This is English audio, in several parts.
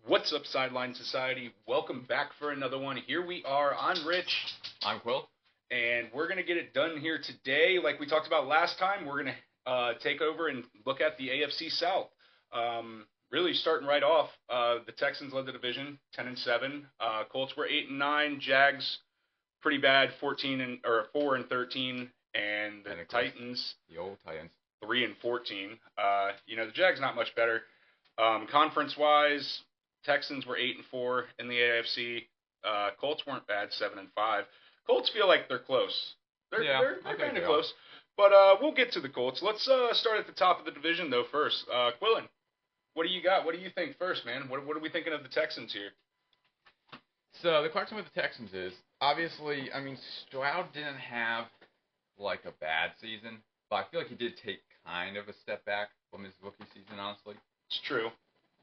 What's up, Sideline Society? Welcome back for another one. Here we are. I'm Rich. I'm Quill. And we're going to get it done here today. Like we talked about last time, we're going to take over and look at the AFC South. Really starting right off, the Texans led the division, 10-7. Colts were 8-9. Jags, pretty bad, 4-13. And the Titans, the old Titans, 3-14. The Jags not much better. Conference-wise, Texans were 8-4 in the AFC. Colts weren't bad, 7-5. Colts feel like they're close. They're kind of close. But we'll get to the Colts. Let's start at the top of the division, though, first. Quillen, what do you got? What do you think first, man? What are we thinking of the Texans here? So the question with the Texans is, obviously, Stroud didn't have, like, a bad season, but I feel like he did take kind of a step back from his rookie season, honestly. It's true.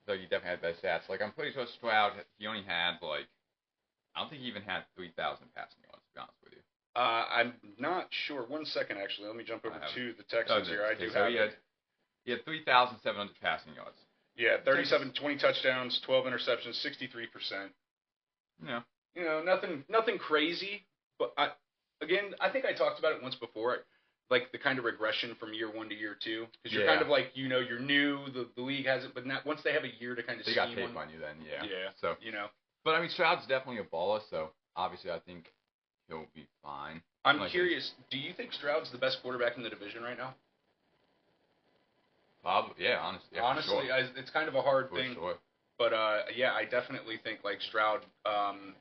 So he definitely had better stats. Like, I'm pretty sure Stroud, he only had, like, I don't think he even had 3,000 passing yards, to be honest with you. I'm not sure. 1 second, actually. Let me jump over to the Texans here. I do have it. He had 3,700 passing yards. Yeah, 20 touchdowns, 12 interceptions, 63%. Yeah. Nothing crazy. But I think I talked about it once before. Like the kind of regression from year one to year two, because you're kind of like, you're new, the league hasn't, but once they have a year to kind of they got tape on you then, yeah. So but Stroud's definitely a baller, so obviously I think he'll be fine. I'm curious, do you think Stroud's the best quarterback in the division right now? Probably, yeah, honestly. Yeah, honestly, sure. It's kind of a hard thing, sure. But I definitely think like Stroud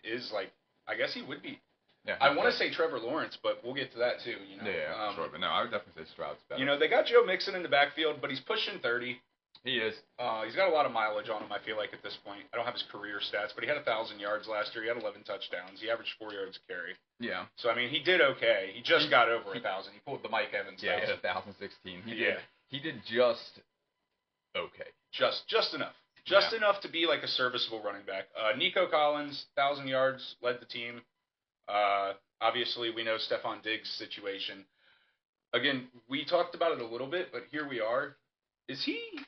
is like, I guess he would be. Yeah, I want to say Trevor Lawrence, but we'll get to that too. Yeah, sure. But no, I would definitely say Stroud's better. They got Joe Mixon in the backfield, but he's pushing 30. He is. He's got a lot of mileage on him, I feel like, at this point. I don't have his career stats, but he had 1,000 yards last year. He had 11 touchdowns. He averaged 4 yards a carry. Yeah. So, he did okay. He just got over 1,000. He pulled the Mike Evans. Yeah, he had 1,016. He did just okay. Just enough. Just enough to be like a serviceable running back. Nico Collins, 1,000 yards, led the team. Obviously, we know Stephon Diggs' situation. Again, we talked about it a little bit, but here we are. Is he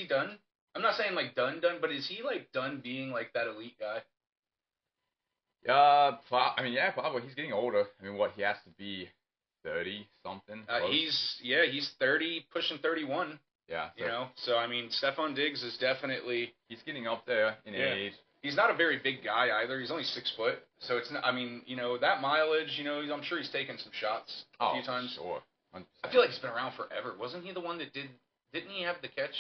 done? I'm not saying like done, but is he like done being like that elite guy? Probably. He's getting older. He has to be 30 something. He's 30, pushing 31. Yeah. So Stephon Diggs is definitely, he's getting up there in age. He's not a very big guy either. He's only 6 foot. So it's not, that mileage, I'm sure he's taken some shots a few times. Sure. 100%. I feel like he's been around forever. Wasn't he the one that didn't he have the catch?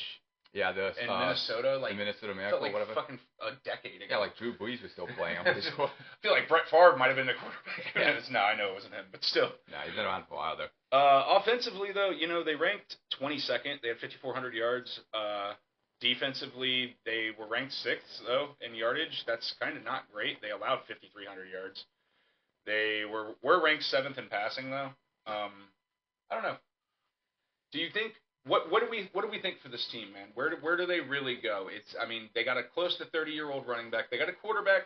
Yeah, in Minnesota, like the Minnesota Miracle, like whatever. Fucking a decade ago. Yeah, like Drew Brees was still playing. I'm pretty sure. I feel like Brett Favre might have been the quarterback. No, I know it wasn't him, but still. Nah, he's been around for a while though. Offensively though, they ranked 22nd. They had 5,400 yards. Defensively, they were ranked 6th though in yardage. That's kind of not great. They allowed 5,300 yards. They were ranked 7th in passing though. I don't know. Do you think? What do we think for this team, man? Where do they really go? They got a close to 30-year-old running back. They got a quarterback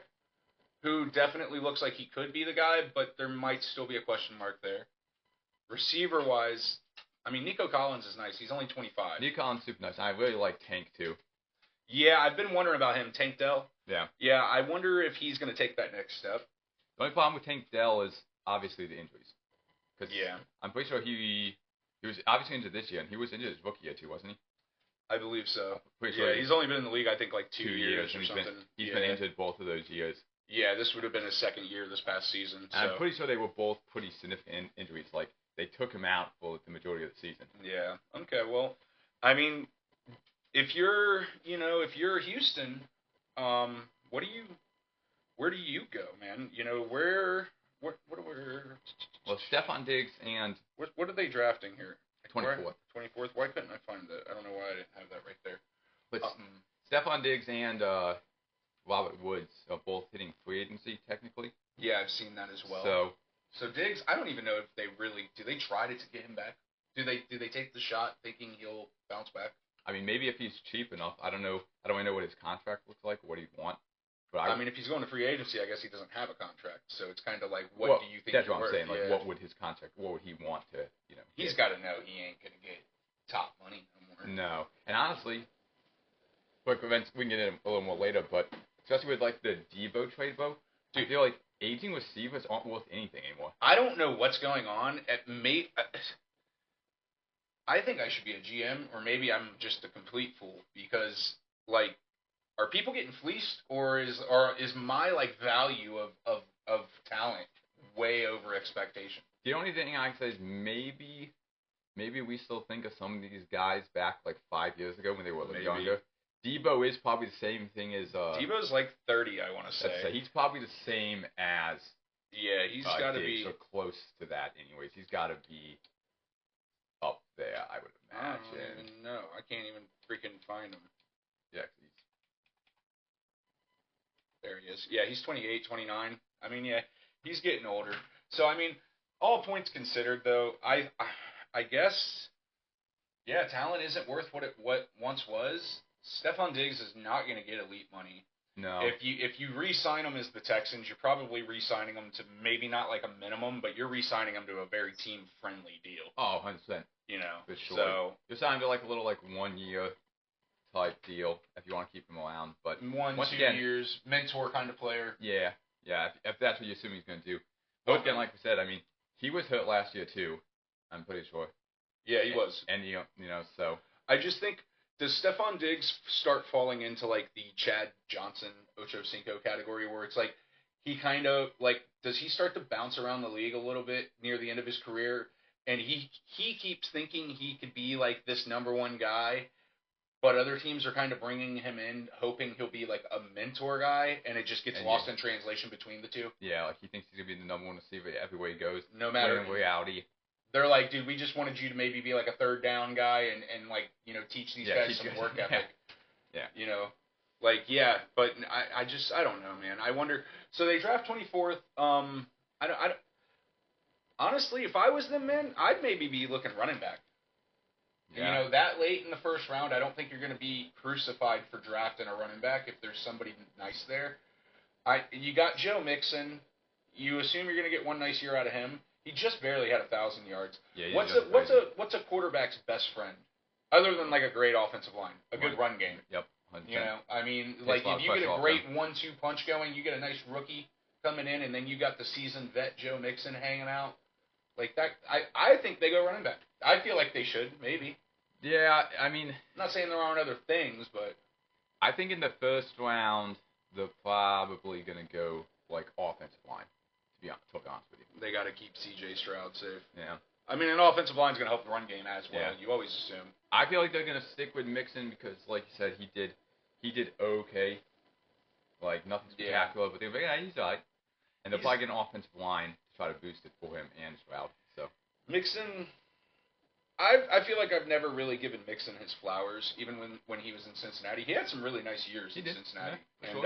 who definitely looks like he could be the guy, but there might still be a question mark there. Receiver-wise, Nico Collins is nice. He's only 25. Nico Collins is super nice. I really like Tank too. Yeah, I've been wondering about him, Tank Dell. Yeah. Yeah, I wonder if he's going to take that next step. The only problem with Tank Dell is obviously the injuries. Yeah. I'm pretty sure he was obviously injured this year, and he was injured his rookie year too, wasn't he? I believe so. Sure he's only been in the league, I think, like 2 years or something. He's been injured both of those years. Yeah, this would have been his second year this past season. So. I'm pretty sure they were both pretty significant injuries. Like, they took him out for the majority of the season. Yeah. Okay, well, if you're Houston, where do you go, man? Well, Stephon Diggs and... What are they drafting here? 24th. 24th? Why couldn't I find that? I don't know why I didn't have that right there. But Stephon Diggs and Robert Woods are both hitting free agency, technically. Yeah, I've seen that as well. So Diggs, I don't even know if they really... Do they try to get him back? Do they take the shot thinking he'll bounce back? Maybe if he's cheap enough. I don't know. I don't really know what his contract looks like or what he'd want. But if he's going to free agency, I guess he doesn't have a contract. So it's kind of like, what do you think? That's what I'm saying. Like, what would his contract? What would he want to? He's got to know he ain't gonna get top money no more. No, and honestly, quick events. We can get in a little more later, but especially with like the Debo trade, Bo. Dude, I feel like aging receivers aren't worth anything anymore. I don't know what's going on. I think I should be a GM, or maybe I'm just a complete fool because, like, are people getting fleeced, or is my like value of talent way over expectation? The only thing I can say is maybe we still think of some of these guys back like 5 years ago when they were a little younger. Debo is probably the same thing as Debo's like 30, I want to say. He's probably the same as he's got to be so close to that. Anyways, he's got to be up there, I would imagine. I don't even know. I can't even freaking find him. Yeah, there he is. Yeah, he's 28, 29. I mean, yeah, he's getting older. So I mean, all points considered, though, I guess, yeah, talent isn't worth what once was. Stephon Diggs is not going to get elite money. No. If you re-sign him as the Texans, you're probably re-signing him to maybe not like a minimum, but you're re-signing him to a very team-friendly deal. Oh, 100%. You know, for sure. So you're signing to like a little like 1 year type deal if you want to keep him around. But 2 years, mentor kind of player. Yeah. If that's what you assume he's going to do. But again, like we said, I mean, he was hurt last year too. I'm pretty sure. Yeah, he was. And you know, so I just think, does Stephon Diggs start falling into like the Chad Johnson Ocho Cinco category where it's like he kind of like, does he start to bounce around the league a little bit near the end of his career, and he keeps thinking he could be like this number one guy, but other teams are kind of bringing him in hoping he'll be like a mentor guy, and it just gets lost in translation between the two. Yeah, like he thinks he's gonna be the number one receiver everywhere he goes. No matter in reality. They're like, dude, we just wanted you to maybe be like a third down guy and like, you know, teach these guys some work ethic. Yeah. You know, like, yeah, but I don't know, man. I wonder. So they draft 24th. I don't. Honestly, if I was them, man, I'd maybe be looking running back. Yeah. You know, that late in the first round, I don't think you're going to be crucified for drafting a running back if there's somebody nice there. You got Joe Mixon. You assume you're going to get one nice year out of him. He just barely had 1,000 yards. Yeah, what's a quarterback's best friend, other than like a great offensive line, a good run game? Yep. 100%. You know, I mean, like if you get a great 1-2 punch going, you get a nice rookie coming in, and then you got the seasoned vet Joe Mixon hanging out. Like that, I think they go running back. I feel like they should, maybe. Yeah, I mean, I'm not saying there aren't other things, but I think in the first round they're probably gonna go like offensive line. To be honest with you, they got to keep C.J. Stroud safe. Yeah. I mean, an offensive line's gonna help the run game as well. Yeah. You always assume. I feel like they're gonna stick with Mixon because, like you said, he did okay. Like nothing spectacular, but they're like, yeah, he's alright. And they'll probably get an offensive line to try to boost it for him and Stroud. So Mixon, I feel like I've never really given Mixon his flowers, even when he was in Cincinnati. He had some really nice years in Cincinnati, and sure.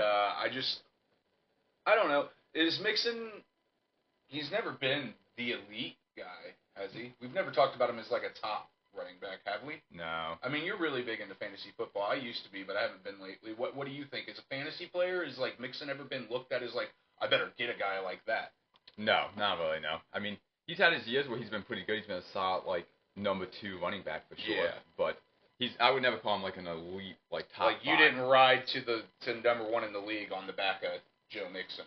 I don't know. Is Mixon? He's never been the elite guy, has he? We've never talked about him as like a top running back, have we? No. I mean, you're really big into fantasy football. I used to be, but I haven't been lately. What do you think? As a fantasy player, is like Mixon ever been looked at as like, I better get a guy like that? No, not really, no. I mean, he's had his years where he's been pretty good. He's been a solid, like, number 2 running back for sure. Yeah. But I would never call him like an elite, like top Like, you 5. didn't ride to number 1 in the league on the back of Joe Mixon.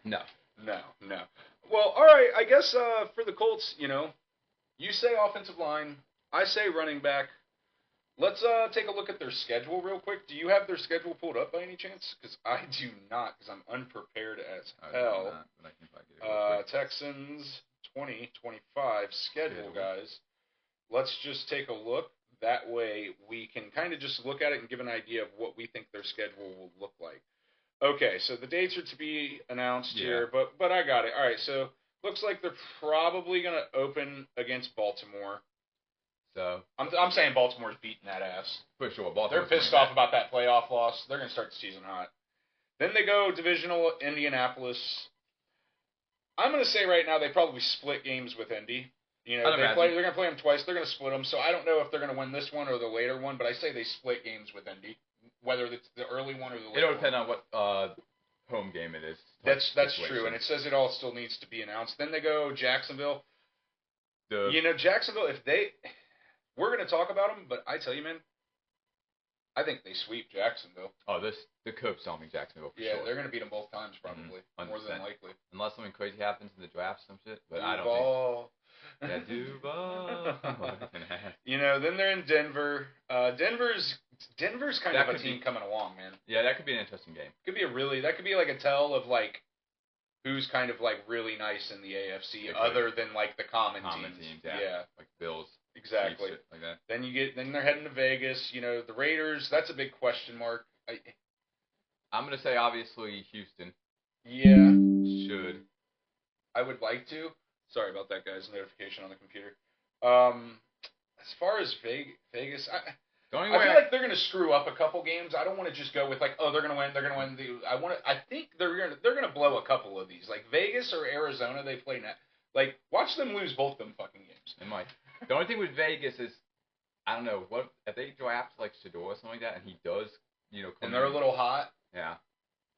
No. Well, all right, I guess for the Colts, you know, you say offensive line, I say running back. Let's take a look at their schedule real quick. Do you have their schedule pulled up by any chance? Because I do not, because I'm unprepared as hell. But I can get it Texans 2025 schedule, guys. Let's just take a look. That way we can kind of just look at it and give an idea of what we think their schedule will look like. Okay, so the dates are to be announced here, but I got it. All right, so looks like they're probably going to open against Baltimore. So I'm saying Baltimore's beating that ass. For sure. They're pissed off about that playoff loss. They're going to start the season hot. Then they go divisional Indianapolis. I'm going to say right now they probably split games with Indy. You know, they're going to play them twice. They're going to split them. So I don't know if they're going to win this one or the later one, but I say they split games with Indy, whether it's the early one or the later one. It'll depend on what home game it is. That's true, and it says it all still needs to be announced. Then they go Jacksonville. You know, Jacksonville, we're going to talk about them, but I tell you, man, I think they sweep Jacksonville. Oh, the Cubs don't beat Jacksonville for Yeah, sure. they're going to beat them both times probably, more than 100%. likely. Unless something crazy happens in the draft, some shit. But I don't Duval. think. Yeah, Duval. Then they're in Denver. Denver's kind That of a could team be- coming along, man. Yeah, that could be an interesting game. That could be like a tell of like who's kind of like really nice in the AFC other than like the common teams. Yeah. Like Bills. Exactly. Shit like that. Then they're heading to Vegas. The Raiders. That's a big question mark. I'm gonna say obviously Houston. Yeah. Should. I would like to. Sorry about that, guys. Notification on the computer. As far as Vegas, I feel like they're gonna screw up a couple games. I don't want to just go with like, oh, they're gonna win. They're gonna win. I think they're gonna blow a couple of these. Like Vegas or Arizona, they play net. Like watch them lose both them fucking games. It might. The only thing with Vegas is, I don't know what if they draft like Shador or something like that, and he does, come and they're a little hot. Yeah.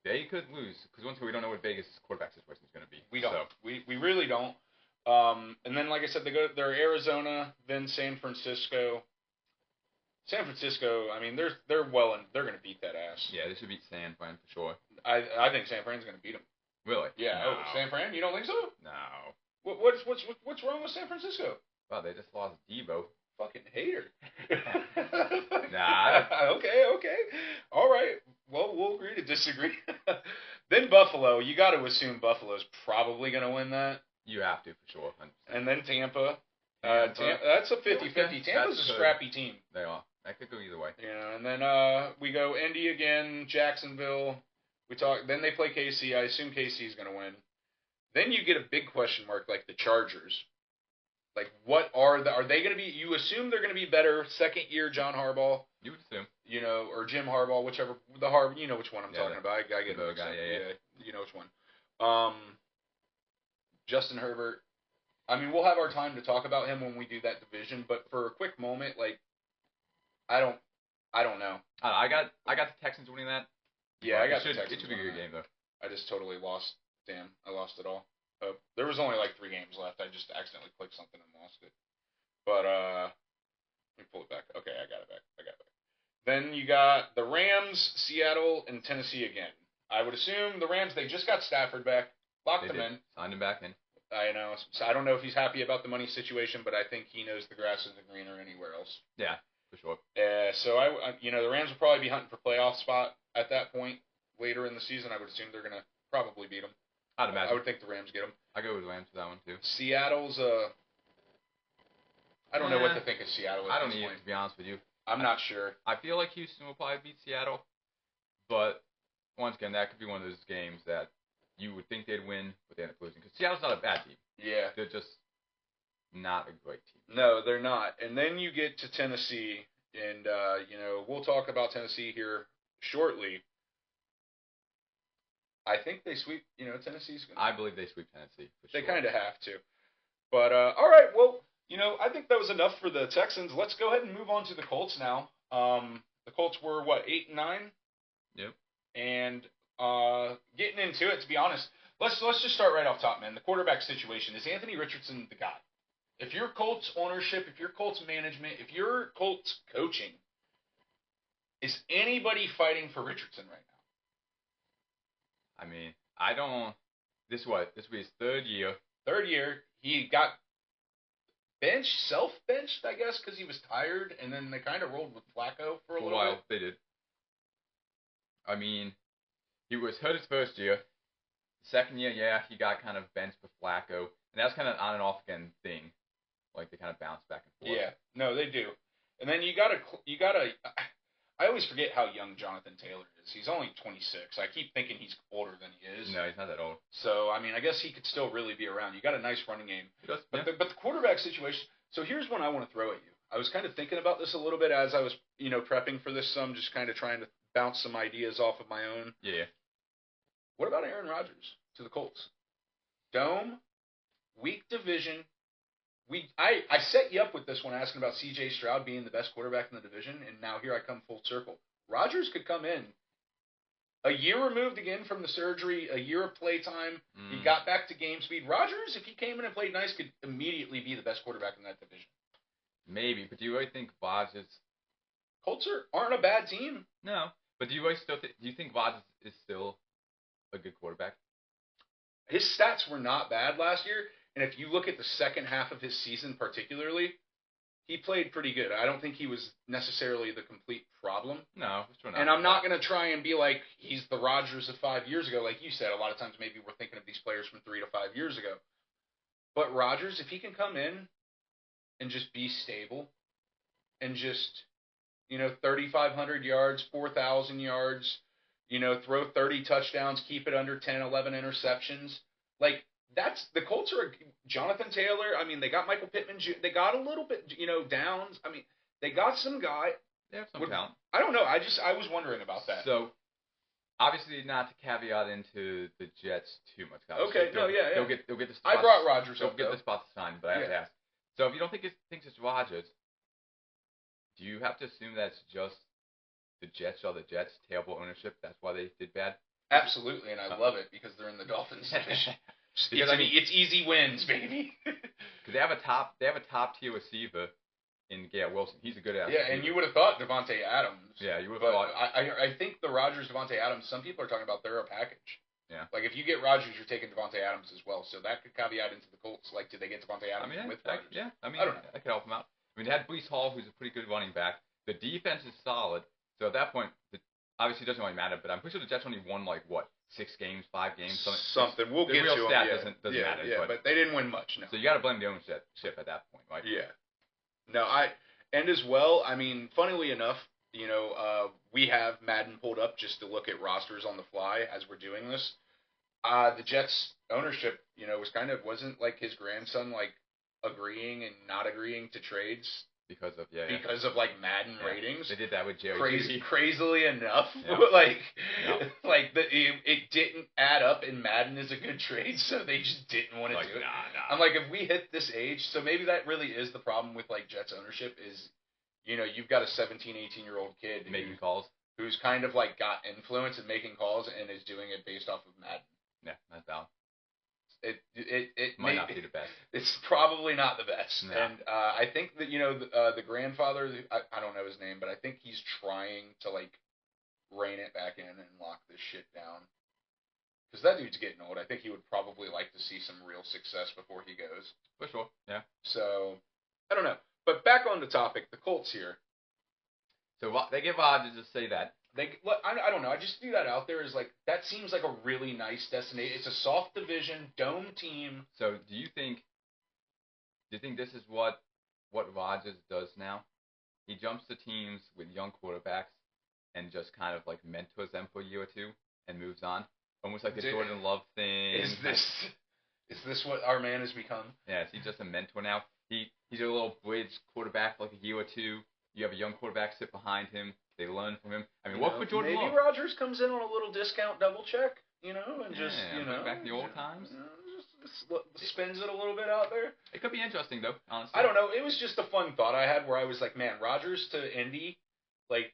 They could lose because once we don't know what Vegas' quarterback situation is going to be. We don't. So. We really don't. And then, like I said, they're Arizona, then San Francisco. San Francisco, I mean, they're going to beat that ass. Yeah, they should beat San Fran for sure. I think San Fran's going to beat them. Really? Yeah. No. Oh, San Fran? You don't think so? No. What's wrong with San Francisco? Wow, they just lost Debo. Fucking hater. Nah. Okay. All right. Well, we'll agree to disagree. Then Buffalo. You got to assume Buffalo's probably going to win that. You have to, for sure. 100%. And then Tampa. That's a 50-50. Tampa's a scrappy team. They are. That could go either way. Yeah, and then we go Indy again, Jacksonville. Then they play KC. I assume KC is going to win. Then you get a big question mark like the Chargers. Like, what are they going to be? You assume they're going to be better second year John Harbaugh. You would assume. Or Jim Harbaugh, whichever. You know which one I'm talking about. I get it mixed up. Yeah. You know which one. Justin Herbert. I mean, we'll have our time to talk about him when we do that division, but for a quick moment, like, I don't know. I got the Texans winning that. Yeah, I got the Texans. It should be a good game, though. I just totally lost. Damn, I lost it all. There was only like 3 games left. I just accidentally clicked something and lost it. But let me pull it back. Okay, I got it back. Then you got the Rams, Seattle, and Tennessee again. I would assume the Rams. They just got Stafford back, locked him in, signed him back in. I know. So I don't know if he's happy about the money situation, but I think he knows the grass isn't greener anywhere else. Yeah, for sure. So the Rams will probably be hunting for playoff spot at that point later in the season. I would assume they're gonna probably beat them. I'd imagine. I would think the Rams get them. I go with the Rams for that one too. Seattle's I don't know what to think of Seattle. I don't either, to be honest with you. I'm not sure. I feel like Houston will probably beat Seattle, but once again, that could be one of those games that you would think they'd win, but they end up losing. Because Seattle's not a bad team. Yeah. They're just not a great team. No, they're not. And then you get to Tennessee, and, we'll talk about Tennessee here shortly. I think they sweep, Tennessee's going to. I believe they sweep Tennessee, for sure. They kind of have to. But, all right, well, I think that was enough for the Texans. Let's go ahead and move on to the Colts now. The Colts were, 8-9? Yep. And getting into it, to be honest, let's just start right off top, man. The quarterback situation. Is Anthony Richardson the guy? If you're Colts ownership, if you're Colts management, if you're Colts coaching, is anybody fighting for Richardson right now? I mean, I don't. This will be his third year. Third year, he got self-benched, I guess, because he was tired, and then they kind of rolled with Flacco for a little while. bit. They did. I mean, he was hurt his first year. Second year, yeah, he got kind of benched with Flacco, and that's kind of an on and off again thing. Like they kind of bounce back and forth. Yeah, no, they do. And then you gotta. I always forget how young Jonathan Taylor is. He's only 26. I keep thinking he's older than he is. No, he's not that old. So I mean, I guess he could still really be around. You got a nice running game. He does, but yeah. the quarterback situation. So here's one I want to throw at you. I was kind of thinking about this a little bit as I was, prepping for this. Some just kind of trying to bounce some ideas off of my own. Yeah. What about Aaron Rodgers to the Colts? Dome, weak division. I set you up with this one asking about C.J. Stroud being the best quarterback in the division, and now here I come full circle. Rodgers could come in a year removed again from the surgery, a year of play time. He got back to game speed. Rodgers, if he came in and played nice, could immediately be the best quarterback in that division. Maybe, but do you really think Rodgers Colts aren't a bad team. No, but do you think Rodgers is still a good quarterback? His stats were not bad last year, and if you look at the second half of his season particularly, he played pretty good. I don't think he was necessarily the complete problem. No, sure not. And I'm not going to try and be like, he's the Rodgers of 5 years ago. Like you said, a lot of times maybe we're thinking of these players from 3 to 5 years ago. But Rodgers, if he can come in and just be stable and just, 3,500 yards, 4,000 yards, throw 30 touchdowns, keep it under 10, 11 interceptions. Like, that's the Colts are Jonathan Taylor. I mean, they got Michael Pittman. They got a little bit, downs. I mean, they got some guy. They have some talent. I don't know. I was wondering about that. So, obviously, not to caveat into the Jets too much. Okay. No. Yeah. They'll get the spots. I brought Rodgers They'll up. Get the spots signed, but I have to ask. So, if you don't think it's Rodgers, do you have to assume that it's just the Jets are the Jets, terrible ownership? That's why they did bad. Absolutely, and I love it because they're in the Dolphins division. Because it's easy wins, baby. Because they have a top tier receiver in Garrett Wilson. He's a good ass. Yeah, and you would have thought Devontae Adams. Yeah, you would have thought. I think the Rodgers Devontae Adams. Some people are talking about they're a package. Yeah. Like if you get Rodgers, you're taking Devontae Adams as well. So that could caveat into the Colts. Like, did they get Devontae Adams with Rodgers? Yeah. I don't know. I could help them out. I mean, they had Breece Hall, who's a pretty good running back. The defense is solid. So at that point, obviously it doesn't really matter. But I'm pretty sure the Jets only won 6 games, 5 games, something. We'll get real to stat them. doesn't matter. Yeah, but they didn't win much. No. So you got to blame the ownership at that point, right? Yeah. No, and as well. I mean, funnily enough, we have Madden pulled up just to look at rosters on the fly as we're doing this. The Jets ownership, wasn't like his grandson agreeing and not agreeing to trades. Because of Madden ratings. They did that with Jerry. Crazily enough, it didn't add up, and Madden is a good trade, so they just didn't want to do it. Nah. I'm like, if we hit this age, so maybe that really is the problem with Jets ownership is, you've got a 17, 18-year-old kid making calls, who's kind of got influence in making calls and is doing it based off of Madden. Yeah, that's valid. It might not be the best. It's probably not the best. No. And I think that the grandfather, I don't know his name, but I think he's trying to rein it back in and lock this shit down. Because that dude's getting old. I think he would probably like to see some real success before he goes. For sure. Yeah. So I don't know. But back on the topic, the Colts here. So they get Rodgers to say that. I don't know. I just threw that out there as that seems like a really nice destination. It's a soft division, dome team. So do you think this is what Rodgers does now? He jumps to teams with young quarterbacks and just kind of mentors them for a year or two and moves on, almost like the Jordan Love thing. Is this what our man has become? Yeah, is he just a mentor now? He's a little bridge quarterback for a year or two. You have a young quarterback sit behind him. They learn from him. I mean, what for Jordan Love? Maybe Rodgers comes in on a little discount double check, and just, back in the old times. Just spins it a little bit out there. It could be interesting, though, honestly. I don't know. It was just a fun thought I had where I was like, man, Rodgers to Indy, maybe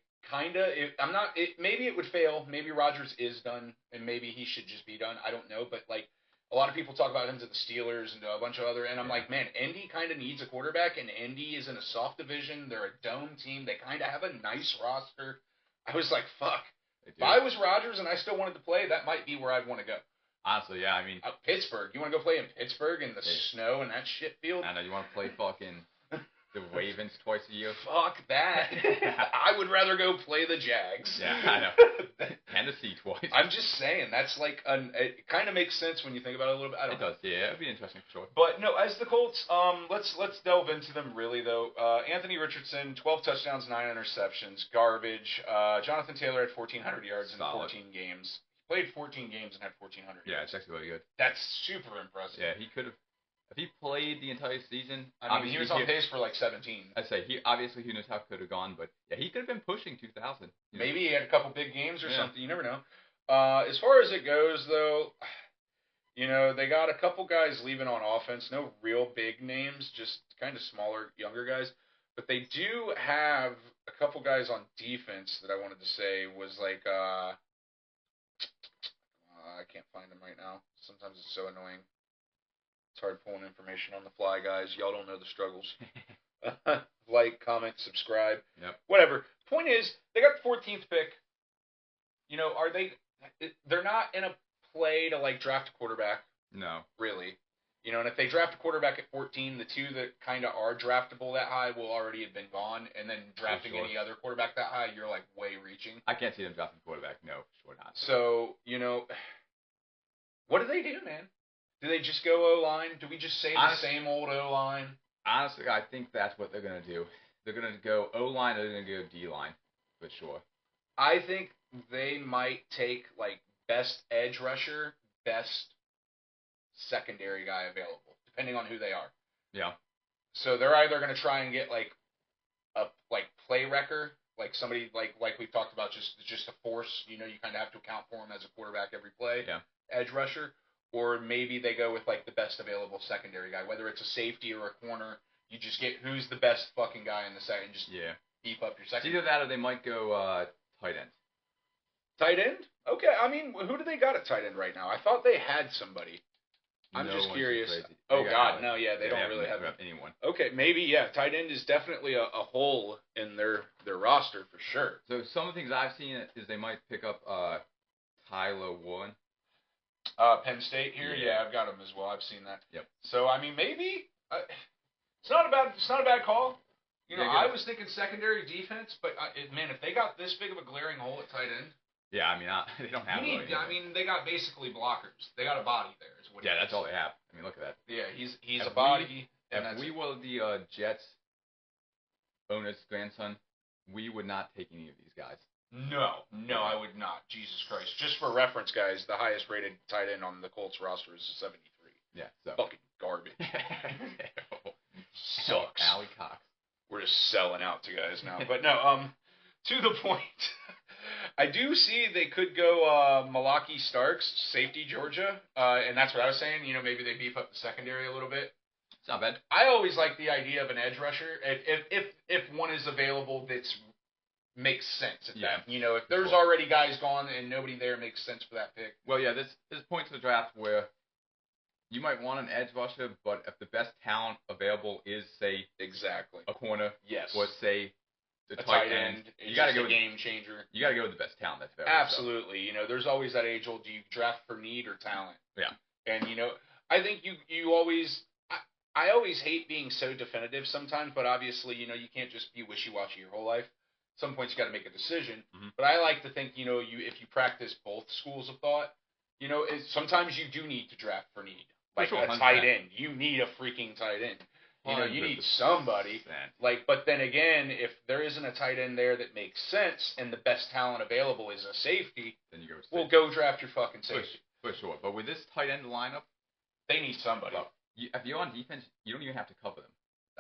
it would fail. Maybe Rodgers is done, and maybe he should just be done. I don't know, but a lot of people talk about him to the Steelers and to a bunch of other, and I'm like, man, Indy kind of needs a quarterback, and Indy is in a soft division. They're a dome team. They kind of have a nice roster. I was like, fuck. If I was Rodgers and I still wanted to play, that might be where I'd want to go. Honestly, yeah, I mean. Pittsburgh. You want to go play in Pittsburgh in the snow and that shit field? I know, you want to play fucking the Ravens twice a year? Fuck that. I would rather go play the Jags. Yeah, I know. Tennessee twice. I'm just saying, that's it kind of makes sense when you think about it a little bit. It does, yeah. It'd be interesting for sure. But no, as the Colts, let's delve into them really though. Anthony Richardson, 12 touchdowns, 9 interceptions, garbage. Jonathan Taylor had 1,400 yards in 14 games. He played 14 games and had 1,400 yards. Yeah, it's actually really good. That's super impressive. Yeah, he could have. If he played the entire season, I mean, he was on pace for 17. I'd say who knows how it could have gone, but yeah, he could have been pushing 2,000. Maybe he had a couple big games or something. You never know. As far as it goes, though, they got a couple guys leaving on offense. No real big names, just kind of smaller, younger guys. But they do have a couple guys on defense that I wanted to say was I can't find them right now. Sometimes it's so annoying. It's hard pulling information on the fly, guys. Y'all don't know the struggles. Like, comment, subscribe, Yep. whatever. Point is, they got the 14th pick. You know, are they? They're not in a play to like draft a quarterback, No. really. You know, and if they draft a quarterback at 14, the two that kind of are draftable that high will already have been gone. And then drafting sure. any other quarterback that high, you're like way reaching. I can't see them drafting quarterback. No, for sure not. So, you know, what do they do, man? Do they just go O-line? Do we just say the same old O-line? Honestly, I think that's what they're going to do. They're going to go O-line or they're going to go D-line, for sure. I think they might take, like, best edge rusher, best secondary guy available, depending on who they are. Yeah. So they're either going to try and get, like, a play wrecker, like somebody like we've talked about, just a force. You know, you kind of have to account for him as a quarterback every play. Yeah. Edge rusher. Or maybe they go with, like, the best available secondary guy, whether it's a safety or a corner. You just get who's the best fucking guy in the second and just beef up your second. It's either that or they might go tight end. Tight end? Okay, I mean, who do they got at tight end right now? I thought they had somebody. I'm just curious. Oh, God, no, yeah, they don't really have anyone. Okay, maybe, yeah, tight end is definitely a hole in their roster for sure. So some of the things I've seen is they might pick up Tyler Warren. Penn State here, yeah, I've got him as well. I've seen that. Yep. So I mean, maybe it's not a bad call. You know, I was thinking secondary defense, but man, if they got this big of a glaring hole at tight end, yeah, I mean, they don't have. I mean, they got basically blockers. They got a body there. Is what. Yeah, that's all they have. I mean, look at that. Yeah, he's a body. If we were the Jets owner's grandson, we would not take any of these guys. No, I would not. Jesus Christ. Just for reference, guys, the highest rated tight end on the Colts roster is 73. Yeah, so. Fucking garbage. Sucks. Allie Cox. We're just selling out to guys now. But no, to the point. I do see they could go Malaki Starks, safety, Georgia. And that's what I was saying. You know, maybe they beef up the secondary a little bit. It's not bad. I always like the idea of an edge rusher. If one is available that's makes sense at that. You know, if there's already guys gone and nobody there, makes sense for that pick. Well, yeah, there's points in the draft where you might want an edge rusher, but if the best talent available is, say, a corner, or say the tight end, you got to go with game changer. You got to go with the best talent that's available. Absolutely. So. You know, there's always that age-old, do you draft for need or talent? Yeah. And, you know, I think you always – I always hate being so definitive sometimes, but obviously, you know, you can't just be wishy-washy your whole life. At some points you got to make a decision. Mm-hmm. But I like to think, you know, if you practice both schools of thought, you know, sometimes you do need to draft for need. Like a tight end. You need a freaking tight end. You know, you need somebody. Like, but then again, if there isn't a tight end there that makes sense and the best talent available is a safety, then you go with well, go draft your fucking safety. For sure. But with this tight end lineup, they need somebody. Well, if you're on defense, you don't even have to cover them.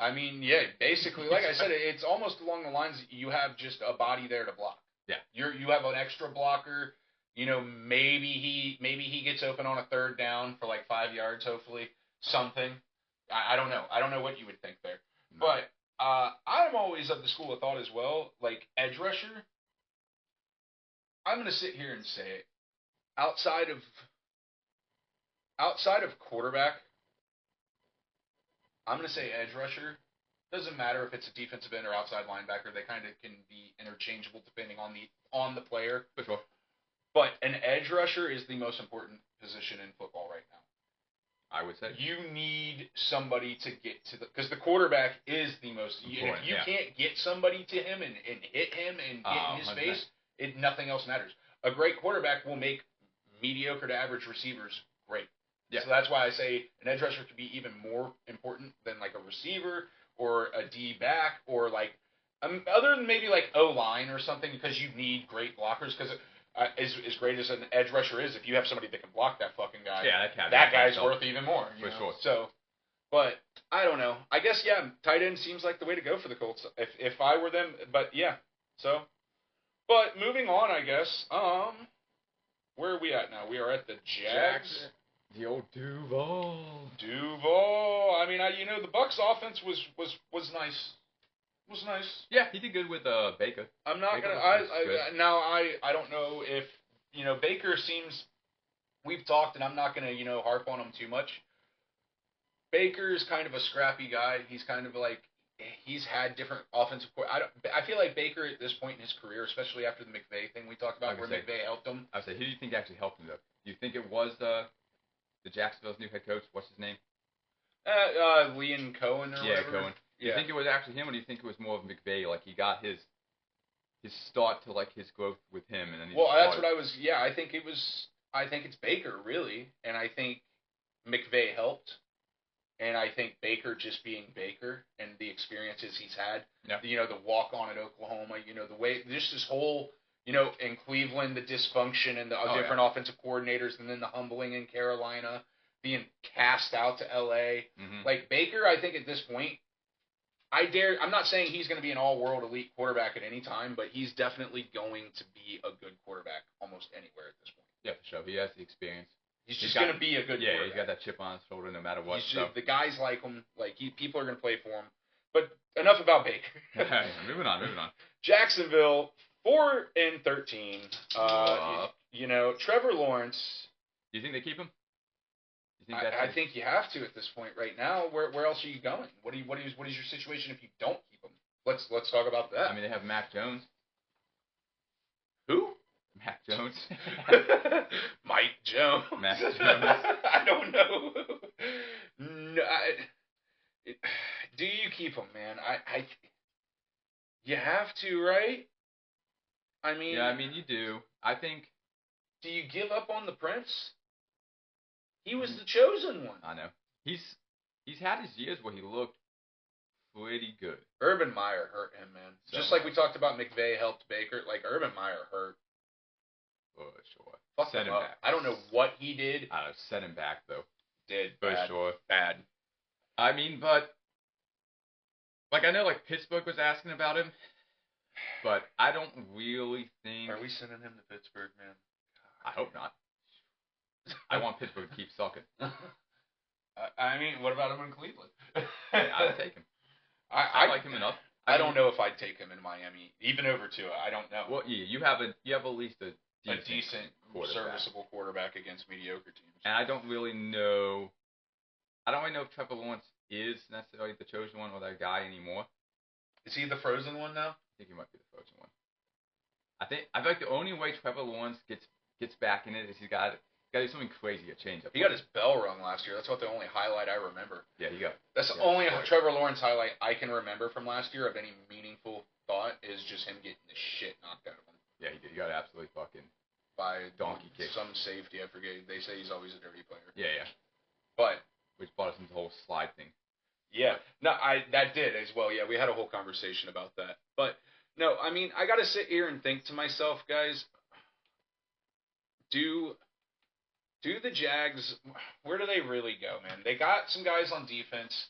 I mean, yeah, basically, like I said, it's almost along the lines you have just a body there to block. Yeah. You have an extra blocker. You know, maybe he gets open on a third down for like 5 yards, hopefully. Something. I don't know. I don't know what you would think there. No. But I'm always of the school of thought as well, like edge rusher. I'm going to sit here and say it. Outside of quarterback, I'm going to say edge rusher. Doesn't matter if it's a defensive end or outside linebacker. They kind of can be interchangeable depending on the player. For sure. But an edge rusher is the most important position in football right now. I would say. You need somebody to get to because the quarterback is the most. If you can't get somebody to him and hit him and get in his 100%. Face, nothing else matters. A great quarterback will make mediocre to average receivers great. Yeah. So that's why I say an edge rusher could be even more important than like a receiver or a D back or like other than maybe like O-line or something because you need great blockers because as great as an edge rusher is, if you have somebody that can block that fucking guy, that guy's worth even more. For sure. So, but I don't know. I guess tight end seems like the way to go for the Colts if I were them. But yeah, so. But moving on, I guess. Where are we at now? We are at the Jags. The old Duval. I mean, the Bucs offense was nice. Was nice. Yeah, he did good with Baker. I'm not Baker I don't know if Baker seems. We've talked, and I'm not gonna harp on him too much. Baker's kind of a scrappy guy. He's kind of like he's had different offensive. I feel like Baker at this point in his career, especially after the McVay thing we talked about, where McVay helped him. I would say, who do you think actually helped him though? Do you think it was the Jacksonville's new head coach? What's his name? Liam Cohen or whatever. Cohen. Do you think it was actually him, or do you think it was more of McVay? Like he got his start to like his growth with him, and then that's what I was. Yeah, I think it was. I think it's Baker really, and I think McVay helped. And I think Baker just being Baker and the experiences he's had, the walk on at Oklahoma, the way, just this whole, in Cleveland, the dysfunction and the different offensive coordinators, and then the humbling in Carolina, being cast out to L.A. Mm-hmm. Like Baker, I think at this point, I'm not saying he's going to be an all-world elite quarterback at any time, but he's definitely going to be a good quarterback almost anywhere at this point. Yeah, for sure. He has the experience. He's just going to be a good quarterback. Yeah, he's got that chip on his shoulder no matter what. The guys like him. Like people are going to play for him. But enough about Baker. Moving on. Jacksonville 4-13. Trevor Lawrence. Do you think they keep him? I think you have to at this point right now. Where else are you going? What is your situation if you don't keep him? Let's talk about that. I mean, they have Mac Jones. Who? Mac Jones. Mike Jones. Mac Jones. I don't know. No, do you keep him, man? You have to, right? I mean. Yeah, I mean you do. I think. Do you give up on the Prince? He was the chosen one. I know. He's had his years where he looked pretty good. Urban Meyer hurt him, man. So just like we talked about McVay helped Baker, like Urban Meyer hurt. For sure. Set him back. I don't know what he did. I don't know. Set him back, though. Did. For sure. Bad. I mean, but like I know like Pittsburgh was asking about him, but I don't really think. Are we sending him to Pittsburgh, man? I hope not. I want Pittsburgh to keep sucking. I mean, what about him in Cleveland? I would take him. I like him enough. I don't know if I'd take him in Miami, even over Tua. I don't know. Well, yeah, you have at least a decent serviceable quarterback against mediocre teams. And I don't really know. I don't really know if Trevor Lawrence is necessarily the chosen one or that guy anymore. Is he the frozen one now? I think he might be the frozen one. I feel like the only way Trevor Lawrence gets back in it is he's got to do something crazy to change up. He got his bell rung last year. That's the only highlight I remember. Yeah, That's the only Trevor Lawrence highlight I can remember from last year of any meaningful thought is just him getting the shit knocked out of him. Yeah, he did. He got absolutely fucking by donkey kick. Some safety, I forget. They say he's always a dirty player. Yeah. But which brought us into the whole slide thing. Yeah, no, that did as well. Yeah, we had a whole conversation about that. But no, I mean, I got to sit here and think to myself, guys, do the Jags, where do they really go, man? They got some guys on defense.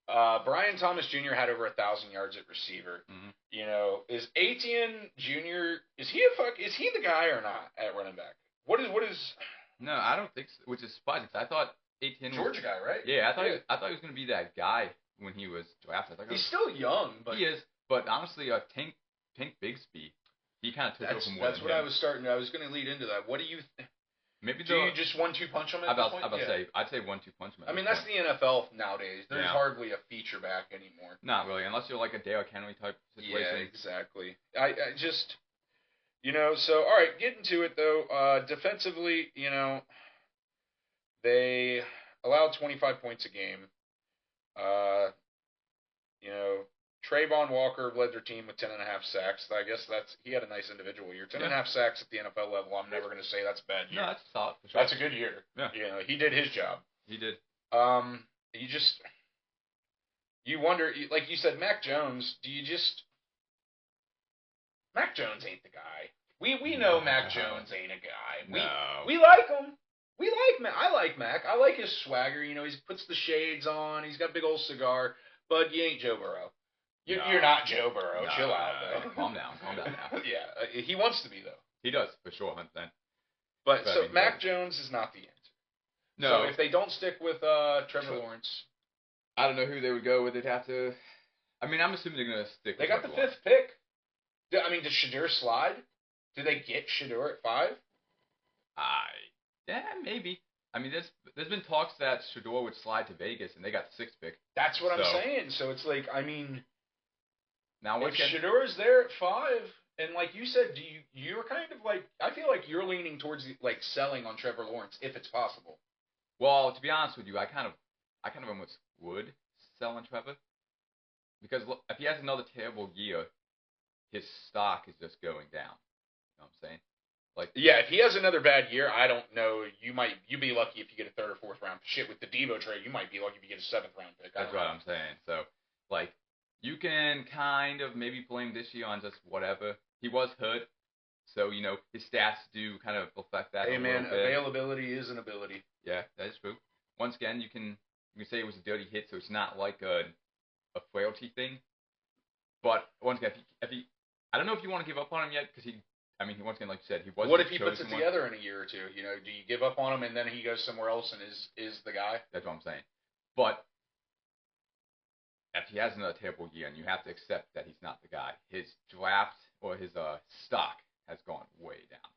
Brian Thomas Jr. had over 1,000 yards at receiver. Mm-hmm. Is Etienne Jr. Is he the guy or not at running back? What is? No, I don't think so. Which is surprising. I thought Etienne Georgia guy, right? Yeah, I thought he was going to be that guy when he was drafted. He's still young, but he is. But honestly, Tank Bigsby, he kind of took over more. That's what I was going to lead into that. What do you? Maybe do you just 1-2 punch him at this point? I'd say 1-2 punch him. I mean, that's the NFL nowadays. There's hardly a feature back anymore. Not really, unless you're like a Derrick Henry type situation. Yeah, exactly. I just, so all right, getting to it though. Defensively, they allowed 25 points a game. Trayvon Walker led their team with 10.5 sacks. I guess he had a nice individual year. 10.5 sacks at the NFL level. I'm never going to say that's a bad year. No, that's solid. For sure. That's a good year. Yeah. He did his job. He did. You wonder, like you said, Mac Jones. Mac Jones ain't the guy. We know Mac Jones ain't a guy. We like him. We like Mac. I like Mac. I like his swagger. He puts the shades on. He's got a big old cigar. But you ain't Joe Burrow. You're not Joe Burrow. No, chill out, though. Calm down now. Yeah, he wants to be, though. He does, for sure, 100%. But Mac Jones is not the answer. No. So if they don't stick with Trevor Lawrence, I don't know who they would go with. They'd have to. I mean, I'm assuming they're going to stick. They got the 5th pick. I mean, does Shedeur slide? Do they get Shedeur at 5? Yeah, maybe. I mean, there's been talks that Shador would slide to Vegas, and they got the 6th pick. That's what I'm saying. So it's like, I mean, now if Shador's there at 5, and like you said, you're kind of like, I feel like you're leaning towards like selling on Trevor Lawrence if it's possible. Well, to be honest with you, I kind of almost would sell on Trevor because look, if he has another terrible year, his stock is just going down. You know what I'm saying? Like, yeah, if he has another bad year, I don't know. You'd be lucky if you get a 3rd or 4th round. Shit, with the Devo trade, you might be lucky if you get a 7th round pick. That's what I'm saying. So, like, you can kind of maybe blame this year on just whatever. He was hurt, so you know his stats do kind of affect that. Hey a man, little bit. availability is an ability. Yeah, that is true. Once again, you can say it was a dirty hit, so it's not like a frailty thing. But once again, if he I don't know if you want to give up on him yet because once again, like you said, he was. What if he puts it together in a year or two? You know, do you give up on him and then he goes somewhere else and is the guy? That's what I'm saying. But if he has another terrible year, and you have to accept that he's not the guy, his draft or his stock has gone way down.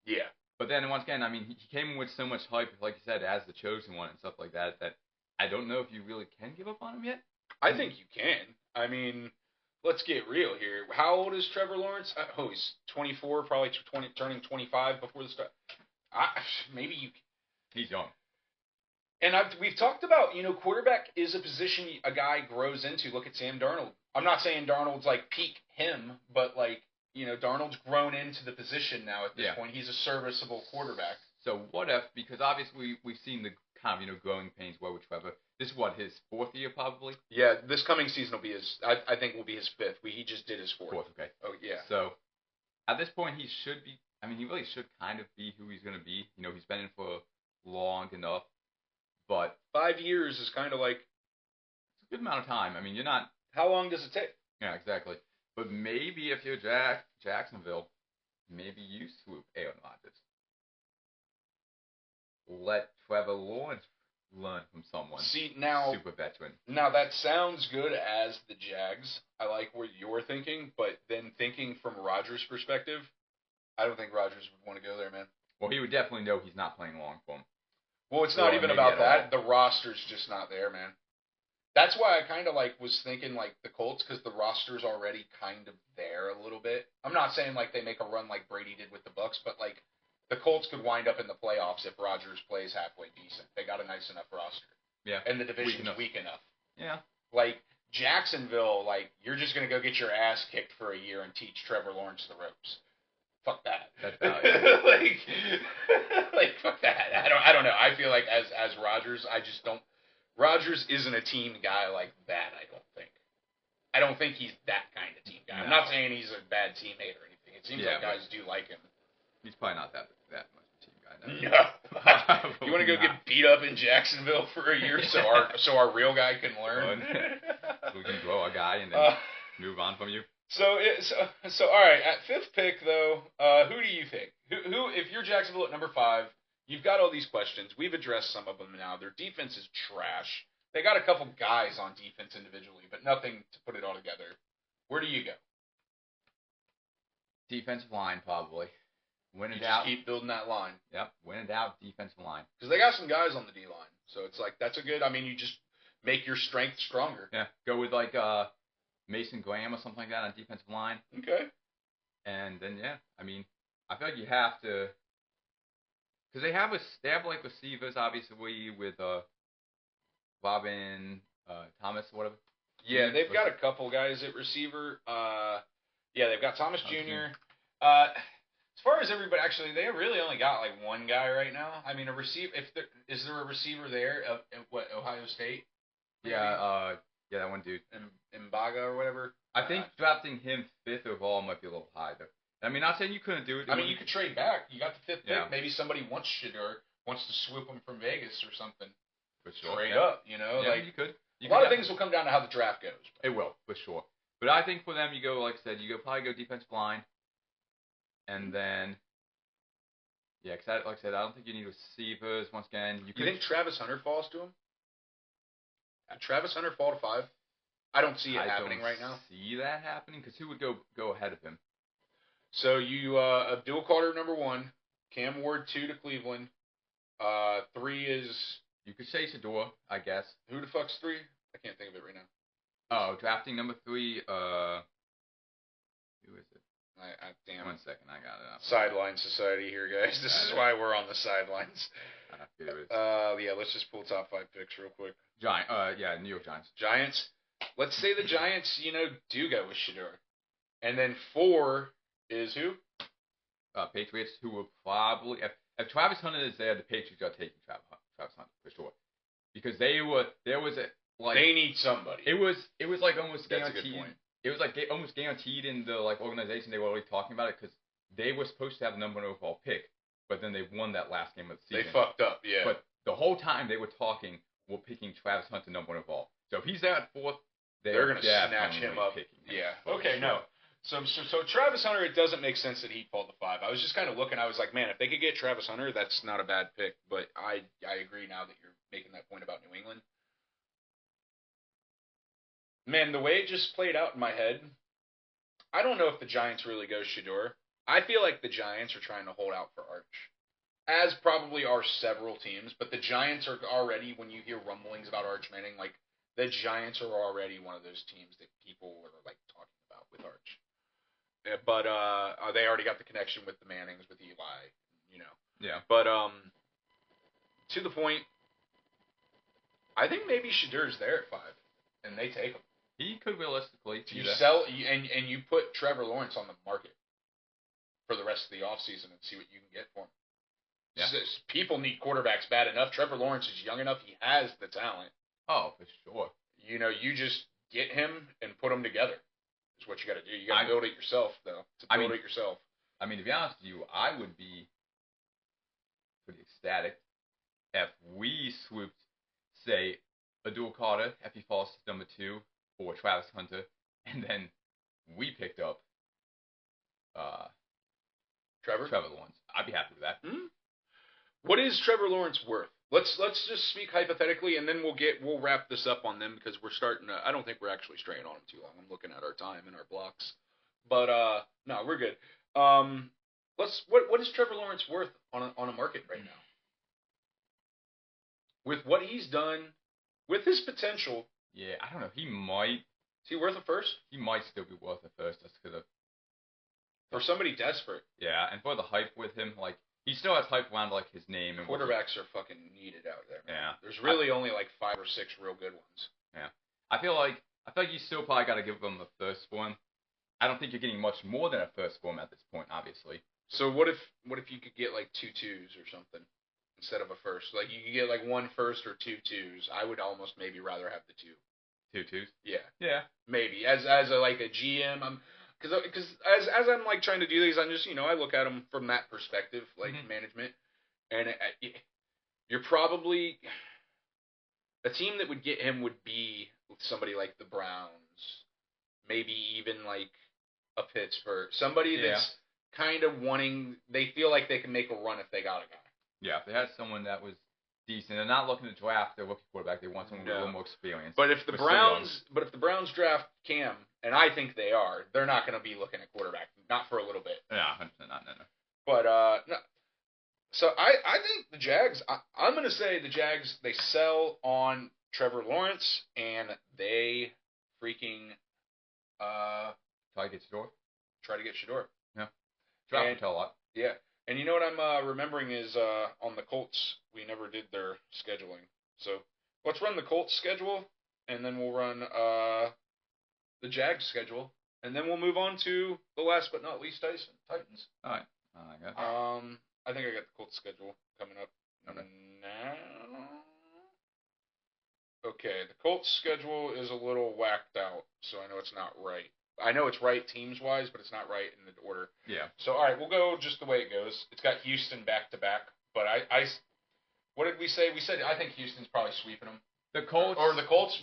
Yeah. But then once again, I mean, he came in with so much hype, like you said, as the chosen one and stuff like that, that I don't know if you really can give up on him yet. I think you can. I mean, let's get real here. How old is Trevor Lawrence? He's 24, probably turning 25 before the start. Maybe you. He's young. And we've talked about, quarterback is a position a guy grows into. Look at Sam Darnold. I'm not saying Darnold's like peak him, but like, Darnold's grown into the position now at this point. He's a serviceable quarterback. So what if, because obviously we've seen the kind of, growing pains with Trevor. This is his 4th year probably? Yeah, this coming season will be I think will be his 5th. He just did his 4th. Okay. Oh, yeah. So at this point he should be, he really should kind of be who he's going to be. He's been in for long enough. But 5 years is kind of like, it's a good amount of time. You're not. How long does it take? Yeah, exactly. But maybe if you're Jacksonville, maybe you swoop Aaron Rodgers. Let Trevor Lawrence learn from someone. See, now, super veteran. Now that sounds good as the Jags. I like what you're thinking, but then thinking from Rodgers' perspective, I don't think Rodgers would want to go there, man. Well, he would definitely know he's not playing long for him. Well, it's not even about that. The roster's just not there, man. That's why I kind of was thinking the Colts, because the roster's already kind of there a little bit. I'm not saying they make a run like Brady did with the Bucs, but the Colts could wind up in the playoffs if Rodgers plays halfway decent. They got a nice enough roster. Yeah. And the division's weak enough. Yeah. Jacksonville, you're just gonna go get your ass kicked for a year and teach Trevor Lawrence the ropes. Fuck that. Fuck that. I don't know. I feel like as Rodgers, I just don't. Rodgers isn't a team guy like that. I don't think. I don't think he's that kind of team guy. No. I'm not saying he's a bad teammate or anything. It seems like guys do like him. He's probably not that much a team guy. No. You want to go get beat up in Jacksonville for a year so our real guy can learn? So we can grow a guy and then move on from you. So all right, at 5th pick though, who do you think? Who if you're Jacksonville at number 5, you've got all these questions. We've addressed some of them now. Their defense is trash. They got a couple guys on defense individually, but nothing to put it all together. Where do you go? Defensive line probably. When in doubt, keep building that line. Yep, when in doubt, defensive line. Because they got some guys on the D line, so it's that's a good. You just make your strength stronger. Yeah, go with Mason Graham or something like that on defensive line. Okay. And then I feel like you have to, because they have receivers obviously with Robin Thomas or whatever. Yeah, they've got a couple guys at receiver. They've got Thomas Jr. As far as everybody, actually, they really only got one guy right now. A receiver. Is there a receiver there at Ohio State? Maybe? Yeah, that one dude. Mbaga or whatever. I think drafting him 5th overall might be a little high, though. Not saying you couldn't do it. You could trade back. You got the 5th pick. Maybe somebody wants to swoop him from Vegas or something. For sure. Trade up, Yeah, you could. A lot of things will come down to how the draft goes. It will, for sure. But I think for them, you go, like I said, probably go defensive line. And then, because like I said, I don't think you need receivers. Once again, you think Travis Hunter falls to him? Did Travis Hunter fall to 5? I don't see it happening right now. See that happening? Because who would go ahead of him? So you Abdul Carter number 1, Cam Ward 2 to Cleveland, 3 is You could say Shador, I guess. who the fuck's 3? I can't think of it right now. Oh, drafting number 3. Who is it? Damn. 1 second, I got it up. Sideline Society here, guys. This is why we're on the sidelines. Yeah, let's just pull top 5 picks real quick. New York Giants. Giants. Let's say the Giants, do go with Shador. And then 4 is who? Patriots, who will probably if Travis Hunter is there, the Patriots are taking Travis Hunter for sure, because they need somebody. It was like almost That's guaranteed. a good point. It was like almost guaranteed in the organization. They were already talking about it because they were supposed to have the number 1 overall pick, but then they won that last game of the season. They fucked up, yeah. But the whole time they were talking, we're picking Travis Hunter number 1 overall. So if he's there at 4th, they're gonna snatch him up. Yeah. Okay. No. So Travis Hunter, it doesn't make sense that he fall to 5. I was just kind of looking. I was like, man, if they could get Travis Hunter, that's not a bad pick. But I agree now that you're making that point about New England. Man, the way it just played out in my head, I don't know if the Giants really go Shador. I feel like the Giants are trying to hold out for Arch, as probably are several teams. But the Giants are already, when you hear rumblings about Arch Manning, like the Giants are already one of those teams that people are like talking about with Arch. But they already got the connection with the Mannings, with Eli, Yeah. But to the point, I think maybe Shador's there at 5, and they take him. He could realistically. You sell and you put Trevor Lawrence on the market for the rest of the offseason and see what you can get for him. Yeah. People need quarterbacks bad enough. Trevor Lawrence is young enough. He has the talent. Oh, for sure. You just get him and put them together. Is what you got to do. You got to build it yourself, though. It yourself. I mean, to be honest with you, I would be pretty ecstatic if we swooped, say, Abdul Carter, if he falls to number 2, or Travis Hunter, and then we picked up Trevor Lawrence. I'd be happy with that. Hmm? What is Trevor Lawrence worth? Let's just speak hypothetically, and then we'll wrap this up on them because we're starting to. I don't think we're actually straying on them too long. I'm looking at our time and our blocks, but no, we're good. What is Trevor Lawrence worth on a market right now? With what he's done, with his potential. Yeah, I don't know. He might. Is he worth a first? He might still be worth a first just because of. For somebody desperate. Yeah, and for the hype with him, like. He still has hype around like his name. And quarterbacks are fucking needed out there. Man. Yeah. There's really only like 5 or 6 real good ones. Yeah. I feel like you still probably got to give them a first for him. I don't think you're getting much more than a first for him at this point, obviously. So what if you could get like 2 2s or something instead of a first? Like you could get like 1 first or 2 2s. I would almost maybe rather have the 2. 2 2s? Yeah. Yeah. Maybe as a GM, Because as I'm like trying to do these, I'm just I look at them from that perspective, like management, and you're probably a team that would get him would be somebody like the Browns, maybe even like a Pittsburgh, somebody that's kind of wanting. They feel like they can make a run if they got a guy. Yeah, if they had someone that was decent, they're not looking to draft their rookie quarterback. They want someone with a little more experience. But if the Browns draft Cam, and I think they are, they're not going to be looking at quarterback, not for a little bit. Yeah, 100% not. No. But no. So I think the Jags. I'm going to say the Jags. They sell on Trevor Lawrence, and they freaking try to get Shador. Try to get Shador. Yeah. Draft a lot. Yeah. And you know what I'm remembering is on the Colts, we never did their scheduling. So let's run the Colts schedule, and then we'll run the Jags schedule, and then we'll move on to the last but not least Titans. All right. I think I got the Colts schedule coming up now. Okay, the Colts schedule is a little whacked out, so I know it's not right. I know it's right teams-wise, but it's not right in the order. Yeah. So, all right, we'll go just the way it goes. It's got Houston back-to-back, but what did we say? We said I think Houston's probably sweeping them. The Colts,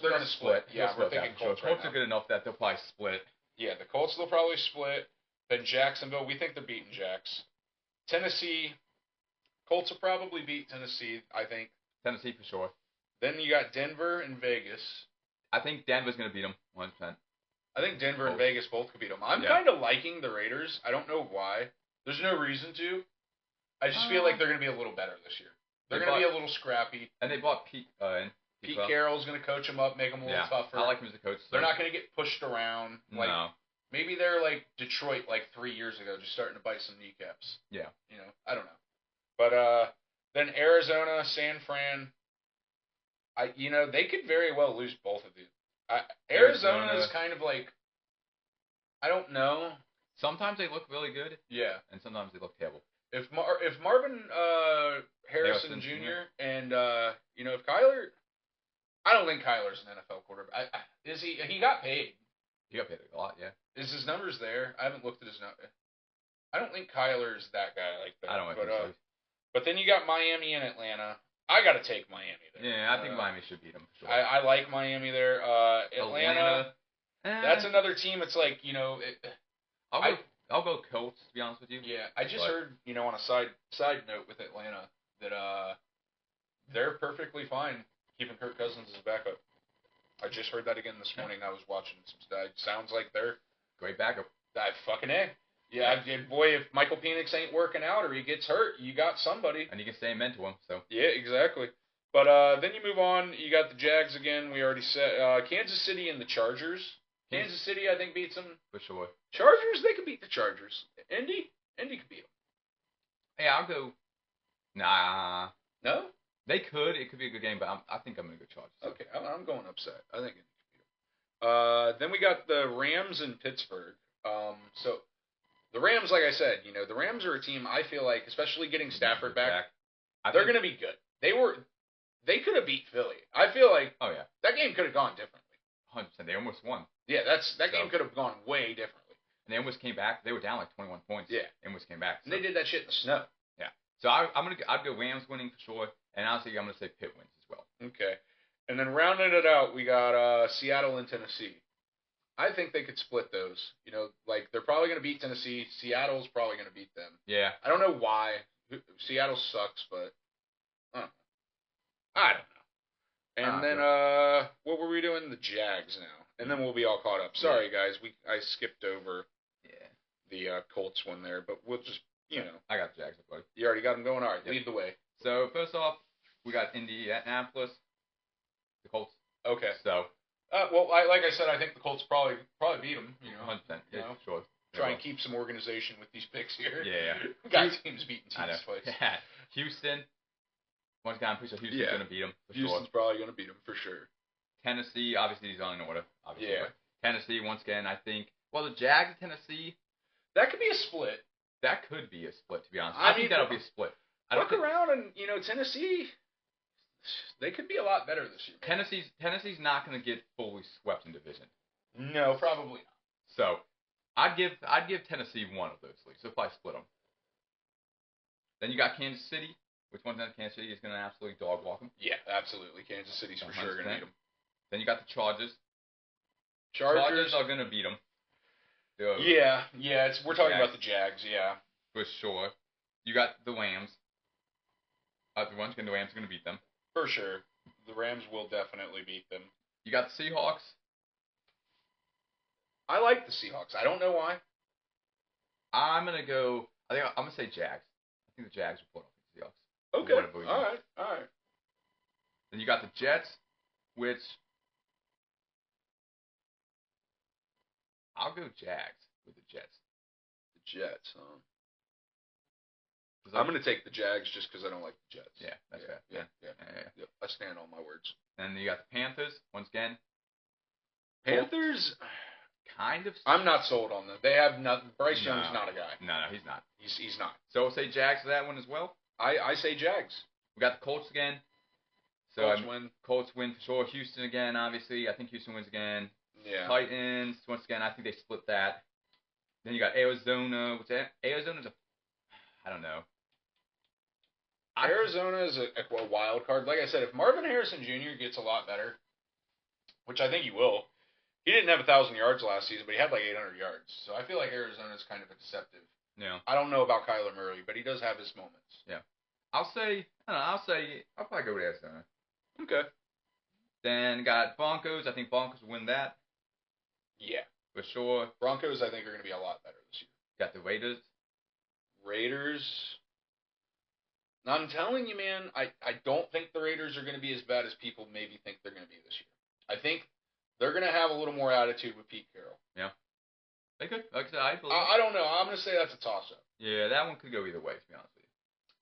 they're going to split. Yeah, we're thinking Colts right now. Colts are good enough that they'll probably split. Yeah, the Colts, they'll probably split. Then Jacksonville, we think they're beating Jacks. Tennessee, Colts will probably beat Tennessee, I think. Tennessee for sure. Then you got Denver and Vegas. I think Denver's going to beat them 100%. I think Denver and Vegas both could beat them. I'm kind of liking the Raiders. I don't know why. There's no reason to. I just feel like they're going to be a little better this year. They're going to be a little scrappy. And they bought Pete. Pete Carroll's going to coach them up, make them a little tougher. I like him as a coach. So. They're not going to get pushed around. Like, no. Maybe they're like Detroit like 3 years ago, just starting to bite some kneecaps. Yeah. I don't know. But then Arizona, San Fran, they could very well lose both of these. Arizona is kind of like, I don't know. Sometimes they look really good. Yeah. And sometimes they look terrible. If Marvin Harrison Jr. and if Kyler, I don't think Kyler's an NFL quarterback. Is he? He got paid. He got paid a lot, yeah. Is his numbers there? I haven't looked at his numbers. I don't think Kyler's that guy like that. I don't think so. But then you got Miami and Atlanta. I got to take Miami there. Yeah, I think Miami should beat them for sure. I like Miami there. Atlanta. That's another team. It's like I'll go Colts, to be honest with you. Yeah, I just heard on a side note with Atlanta that they're perfectly fine keeping Kirk Cousins as a backup. I just heard that again this morning. I was watching some stuff. Sounds like they're great backup. Fucking A. Yeah, boy, if Michael Penix ain't working out or he gets hurt, you got somebody. And you can stay amen to him. So. Yeah, exactly. But then you move on. You got the Jags again. We already said Kansas City and the Chargers. Kansas City, I think, beats them. For sure. Chargers, they could beat the Chargers. Indy could beat them. Hey, I'll go. Nah. No? They could. It could be a good game, but I think I'm going to go Chargers. Okay, I'm going upset. I think Indy could beat them. Then we got the Rams in Pittsburgh. So the Rams, like I said, the Rams are a team I feel like, especially getting Stafford back, they're going to be good. They could have beat Philly. I feel like that game could have gone differently. 100%. They almost won. Yeah, that game could have gone way differently. And they almost came back. They were down like 21 points. Yeah. They almost came back. So. And they did that shit in the snow. Yeah. So I'd go Rams winning for sure. And honestly, I'm going to say Pitt wins as well. Okay. And then rounding it out, we got Seattle and Tennessee. I think they could split those. They're probably going to beat Tennessee. Seattle's probably going to beat them. Yeah. I don't know why. Seattle sucks, but I don't know. And then what were we doing? The Jags now. And then we'll be all caught up. Sorry, guys. I skipped over the Colts one there, but we'll just, I got the Jags, buddy. You already got them going? All right, lead the way. So, first off, we got Indianapolis, the Colts. Okay. So. Well, like I said, I think the Colts probably beat them. 100%. Yeah, sure. Try and keep some organization with these picks here. Yeah. Got teams beating teams twice. Yeah. Houston. Once again, I'm pretty sure Houston's going to beat them. Houston's probably going to beat them for sure. Tennessee, obviously, he's on in order. Obviously, yeah. Tennessee, once again, I think. Well, the Jags of Tennessee. That could be a split. That could be a split, to be honest. I think that'll be a split. Look around and, Tennessee, they could be a lot better this year. Tennessee's not going to get fully swept in division. No, probably not. So, I'd give Tennessee one of those leagues. So, if I split them. Then you got Kansas City. Which one's not Kansas City is going to absolutely dog walk them? Yeah, absolutely. Kansas City's for sure going to beat them. Then you got the Chargers. Chargers are going to beat them. Yeah. We're talking about the Jags, yeah. For sure. You got the Rams. The Rams are going to beat them. For sure. The Rams will definitely beat them. You got the Seahawks. I like the Seahawks. I don't know why. I'm going to go. I'm going to say Jags. I think the Jags will pull off the Seahawks. Okay. All right. Then you got the Jets, which I'll go Jags with the Jets. The Jets, huh? I'm going to take the Jags just because I don't like the Jets. Yeah, that's fair. Yeah. Yep, I stand on my words. And you got the Panthers, once again. Panthers, kind of. I'm not sold on them. They have nothing. Bryce Young's not a guy. No, he's not. He's not. So we'll say Jags for that one as well. I say Jags. We got the Colts again. So Colts win for sure. Houston again, obviously. I think Houston wins again. Yeah. Titans, once again, I think they split that. Then you got Arizona. What's that? Arizona's I don't know. Arizona is a wild card. Like I said, if Marvin Harrison Jr. gets a lot better, which I think he will, he didn't have 1,000 yards last season, but he had like 800 yards. So I feel like Arizona is kind of deceptive. Yeah. I don't know about Kyler Murray, but he does have his moments. Yeah. I'll probably go with Arizona. Okay. Then got Broncos. I think Broncos will win that. Yeah. For sure. Broncos, I think, are going to be a lot better this year. Got the Raiders. Raiders. I'm telling you, man, I don't think the Raiders are going to be as bad as people maybe think they're going to be this year. I think they're going to have a little more attitude with Pete Carroll. Yeah. They could. Like I said, I believe. I don't know. I'm going to say that's a toss-up. Yeah, that one could go either way, to be honest with you.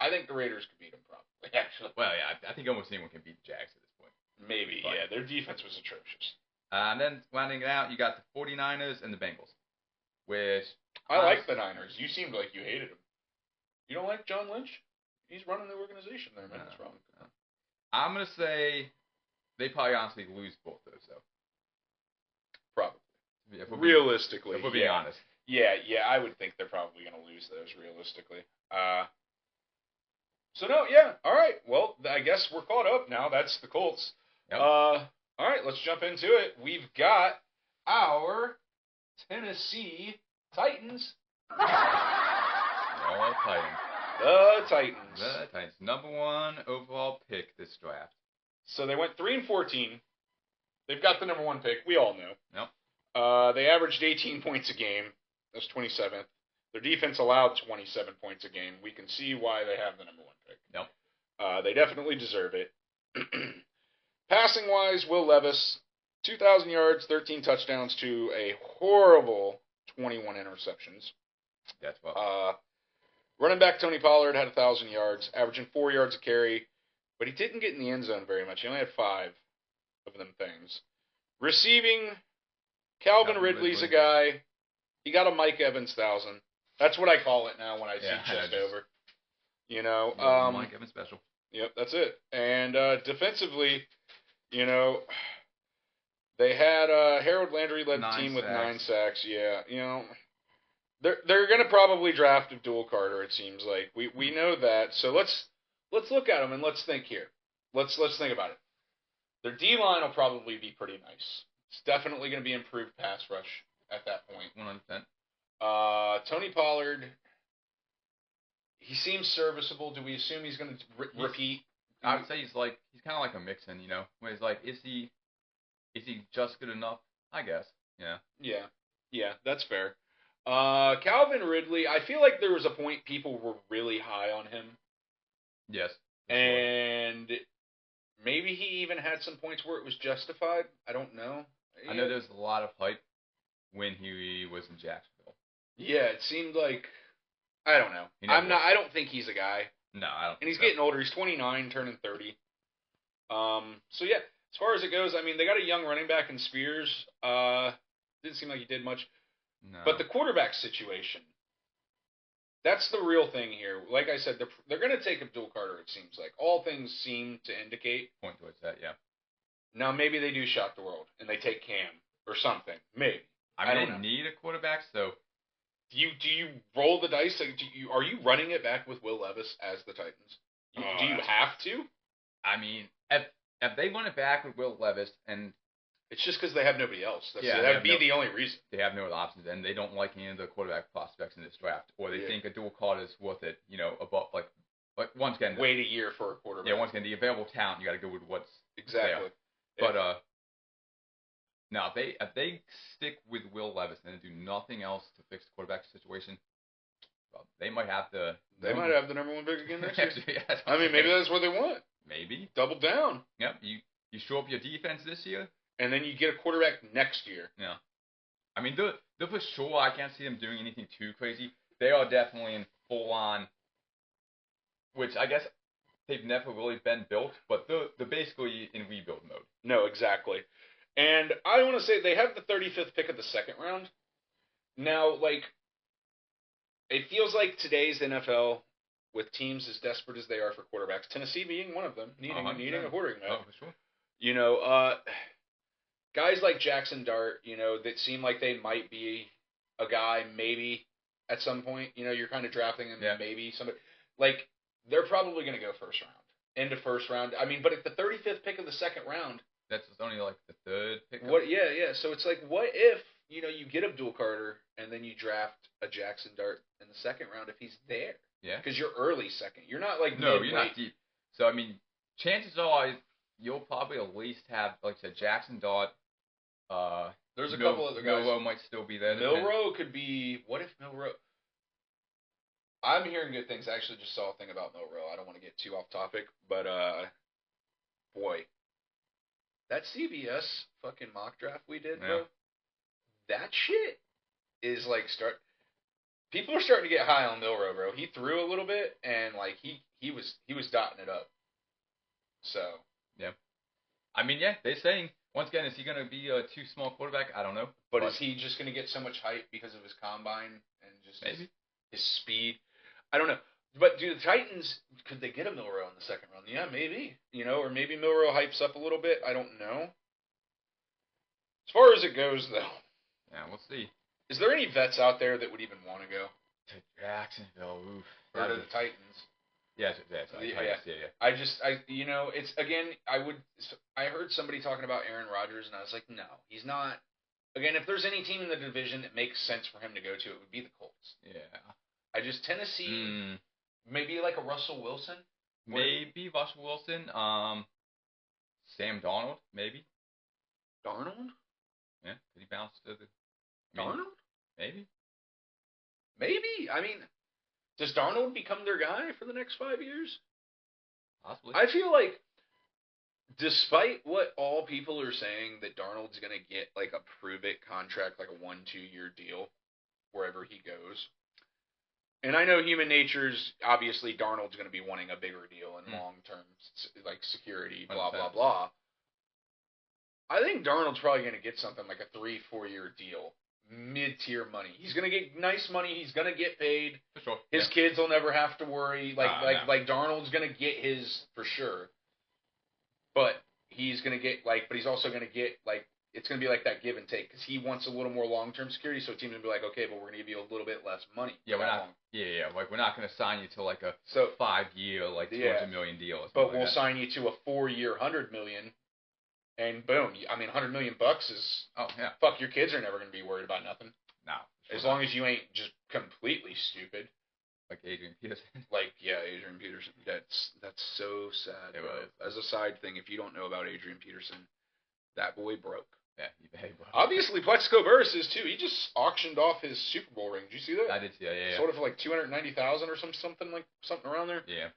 I think the Raiders could beat them probably, actually. Well, yeah, I think almost anyone can beat the Jags at this point. Maybe, yeah. Their defense was atrocious. And then rounding it out, you got the 49ers and the Bengals, which I like the Niners. You seemed like you hated them. You don't like John Lynch? He's running the organization there, man. What's wrong with that? I'm going to say they probably honestly lose both those, though. Probably. If realistically. If we're being honest. Yeah, I would think they're probably going to lose those, realistically. So, no, yeah. All right. Well, I guess we're caught up now. That's the Colts. Yep. All right, let's jump into it. We've got our Tennessee Titans. The Titans. The Titans. The Titans. Number 1 overall pick this draft. So they went 3-14. They've got the number 1 pick. We all know. Yep. They averaged 18 points a game. That's 27th. Their defense allowed 27 points a game. We can see why they have the number 1 pick. Yep. They definitely deserve it. Passing-wise, Will Levis, 2,000 yards, 13 touchdowns to a horrible 21 interceptions. That's well. Running back Tony Pollard had 1,000 yards, averaging 4 yards a carry, but he didn't get in the end zone very much. He only had 5 of them things. Receiving, Calvin Ridley's a guy. He got a Mike Evans 1,000. That's what I call it now when I see just over. You know, Mike Evans special. Yep, that's it. And defensively, you know, they had Harold Landry led the team with 9 sacks. Yeah, you know, they're gonna probably draft Abdul Carter. It seems like we know that. So let's look at them and let's think here. Let's think about it. Their D line will probably be pretty nice. It's definitely going to be improved pass rush at that point. 100%. Tony Pollard, he seems serviceable. Do we assume he's going to repeat? I would say he's kind of like a Mixon, you know, where he's like, is he just good enough? I guess. Yeah. Yeah, that's fair. Calvin Ridley, I feel like there was a point people were really high on him. Yes. And maybe he even had some points where it was justified. I don't know. I know there's a lot of hype when he was in Jacksonville. Yeah, it seemed like, I don't know. I don't think he's a guy. No, I don't. And he's getting older. He's 29, turning 30. So yeah, as far as it goes, I mean, they got a young running back in Spears. Didn't seem like he did much. No. But the quarterback situation, that's the real thing here. Like I said, they're going to take Abdul Carter, it seems like. All things seem to indicate. Point towards that, yeah. Now, maybe they do shock the world, and they take Cam or something. Maybe. I mean, they need a quarterback, so... Do you roll the dice? Like, are you running it back with Will Levis as the Titans? Do you have to? I mean, if they run it back with Will Levis and... It's just because they have nobody else. That would be the only reason. They have no other options, and they don't like any of the quarterback prospects in this draft, or they think Abdul Carter is worth it. You know, above like once again, wait a year for a quarterback. Yeah, once again, the available talent, you got to go with what's exactly. There. But now if they stick with Will Levis and do nothing else to fix the quarterback situation, well, they might have to. They might have the number 1 pick again next year. Yeah, I mean, maybe that's what they want. Maybe double down. Yep, you show up your defense this year. And then you get a quarterback next year. Yeah. I mean, they're for sure, I can't see them doing anything too crazy. They are definitely in full-on, which I guess they've never really been built, but they're basically in rebuild mode. No, exactly. And I want to say they have the 35th pick of the 2nd round. Now, like, it feels like today's NFL, with teams as desperate as they are for quarterbacks, Tennessee being one of them, needing a quarterback. Oh, for sure. You know, guys like Jackson Dart, you know, that seem like they might be a guy maybe at some point. You know, you're kind of drafting him, maybe somebody. Like, they're probably going to go first round. End of first round. I mean, but at the 35th pick of the 2nd round. That's only like the 3rd pick. Yeah. So it's like, what if, you know, you get Abdul Carter and then you draft a Jackson Dart in the 2nd round if he's there? Yeah. Because you're early 2nd. You're not like no, you're not deep. So, I mean, chances are you'll probably at least have, like I said, Jackson Dart. There's a couple other guys. Milroe might still be there. Milroe could be. What if Milroe? I'm hearing good things. I actually just saw a thing about Milrow. I don't want to get too off topic, but boy, that CBS fucking mock draft we did, bro. That shit is like People are starting to get high on Milrow, bro. He threw a little bit, and like he was dotting it up. So yeah, I mean, yeah, they're saying once again, is he gonna be a too small quarterback? I don't know. But is he just gonna get so much hype because of his combine and just his speed? I don't know. But do the Titans, could they get a Milrow in the second round? Yeah, maybe. Or maybe Milrow hypes up a little bit. I don't know. As far as it goes, though. Yeah, we'll see. Is there any vets out there that would even want to go? To Jacksonville, oof. Or to the Titans? Yes, yeah. It's, again, I heard somebody talking about Aaron Rodgers, and I was like, no, he's not. Again, if there's any team in the division that makes sense for him to go to, it would be the Colts. Yeah. Tennessee, maybe like a Russell Wilson? Maybe Russell Wilson. Sam Darnold, maybe. Darnold? Yeah, could he bounce to the... Darnold? Maybe. Maybe. I mean, does Darnold become their guy for the next 5 years? Possibly. I feel like, despite what all people are saying, that Darnold's going to get like a prove-it contract, like a 1-2 year deal, wherever he goes. And I know human nature's, obviously, Darnold's going to be wanting a bigger deal and long-term, like, security, blah, 100%. Blah, blah. I think Darnold's probably going to get something like a 3-4 year deal. Mid-tier money. He's going to get nice money. He's going to get paid. For sure. His kids will never have to worry. Like Darnold's going to get his for sure. But he's going to get, but he's also going to get, it's going to be like that give and take because he wants a little more long-term security. So a team's going to be like, okay, but we're going to give you a little bit less money. Yeah, we're not going to sign you to like a 5-year, $200 million deal. But we'll sign you to a 4-year, $100 million. And boom, I mean, $100 million is fuck. Your kids are never going to be worried about nothing. No, as long as you ain't just completely stupid. Like Adrian Peterson. Adrian Peterson. That's so sad. As a side thing, if you don't know about Adrian Peterson, that boy broke. Yeah, he broke. Obviously, Plexico Burris is too. He just auctioned off his Super Bowl ring. Did you see that? I did see that. Yeah. Sold it for like $290,000 or something around there. Yeah.